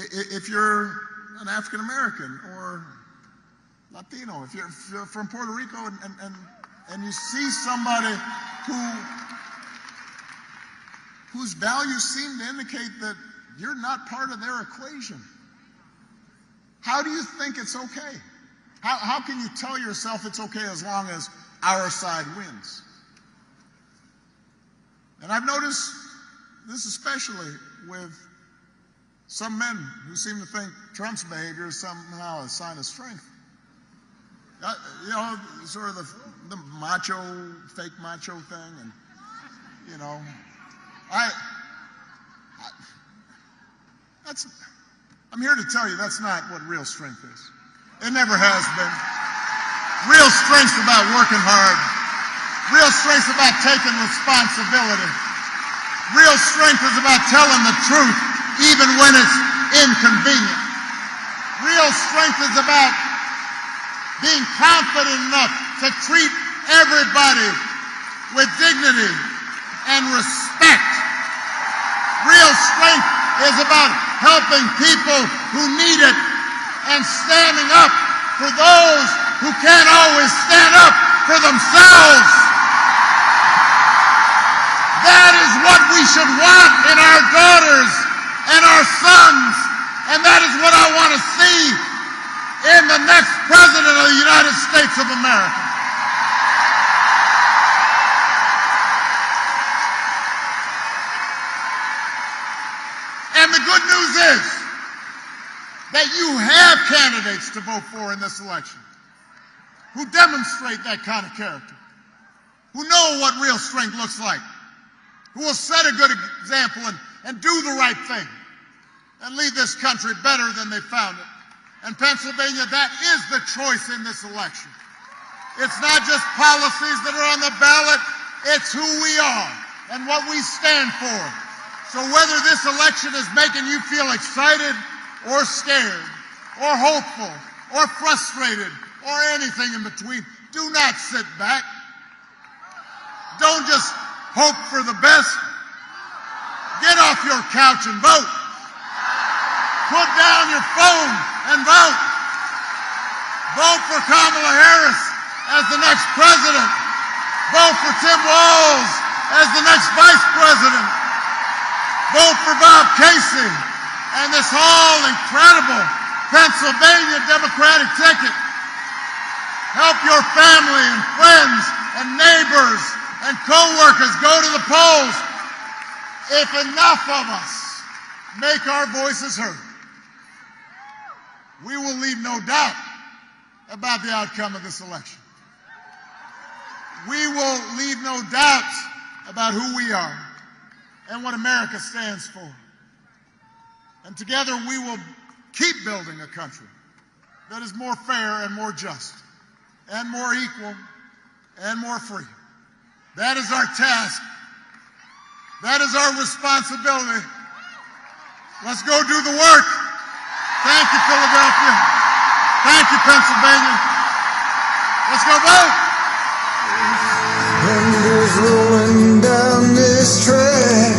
If you're an African American or Latino, if you're from Puerto Rico and you see somebody whose values seem to indicate that you're not part of their equation, how do you think it's okay? How can you tell yourself it's okay as long as our side wins? And I've noticed this especially with some men who seem to think Trump's behavior is somehow a sign of strength. You know, sort of the macho, fake macho thing, and you know, I'm here to tell you that's not what real strength is. It never has been. Real strength's about working hard. Real strength's about taking responsibility. Real strength is about telling the truth even when it's inconvenient. Real strength is about being confident enough to treat everybody with dignity and respect. Real strength is about helping people who need it and standing up for those who can't always stand up for themselves. That is what we should want in our daughters and our sons, and that is what I want to see in the next president of the United States of America. And the good news is that you have candidates to vote for in this election who demonstrate that kind of character, who know what real strength looks like, who will set a good example and do the right thing and leave this country better than they found it. And Pennsylvania, that is the choice in this election. It's not just policies that are on the ballot, it's who we are and what we stand for. So whether this election is making you feel excited or scared or hopeful or frustrated or anything in between, do not sit back. Don't just hope for the best. Get off your couch and vote. Put down your phone and vote. Vote for Kamala Harris as the next president. Vote for Tim Walz as the next vice president. Vote for Bob Casey and this whole incredible Pennsylvania Democratic ticket. Help your family and friends and neighbors and co-workers go to the polls. If enough of us make our voices heard, we will leave no doubt about the outcome of this election. We will leave no doubt about who we are and what America stands for. And together we will keep building a country that is more fair and more just and more equal and more free. That is our task. That is our responsibility. Let's go do the work. Thank you, Philadelphia. Thank you, Pennsylvania. Let's go vote. Windows rolling down this track.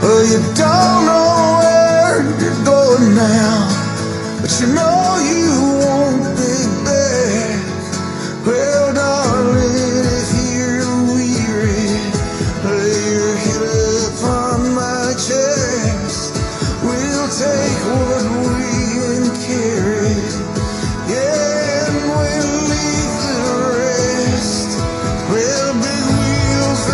Well, you don't know where you're going now, but you know you won't be back. Well, darling, if you're weary, lay your head upon my chest. We'll take what we can carry, yeah, and we'll leave the rest. Well, big wheels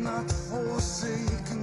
not forsaken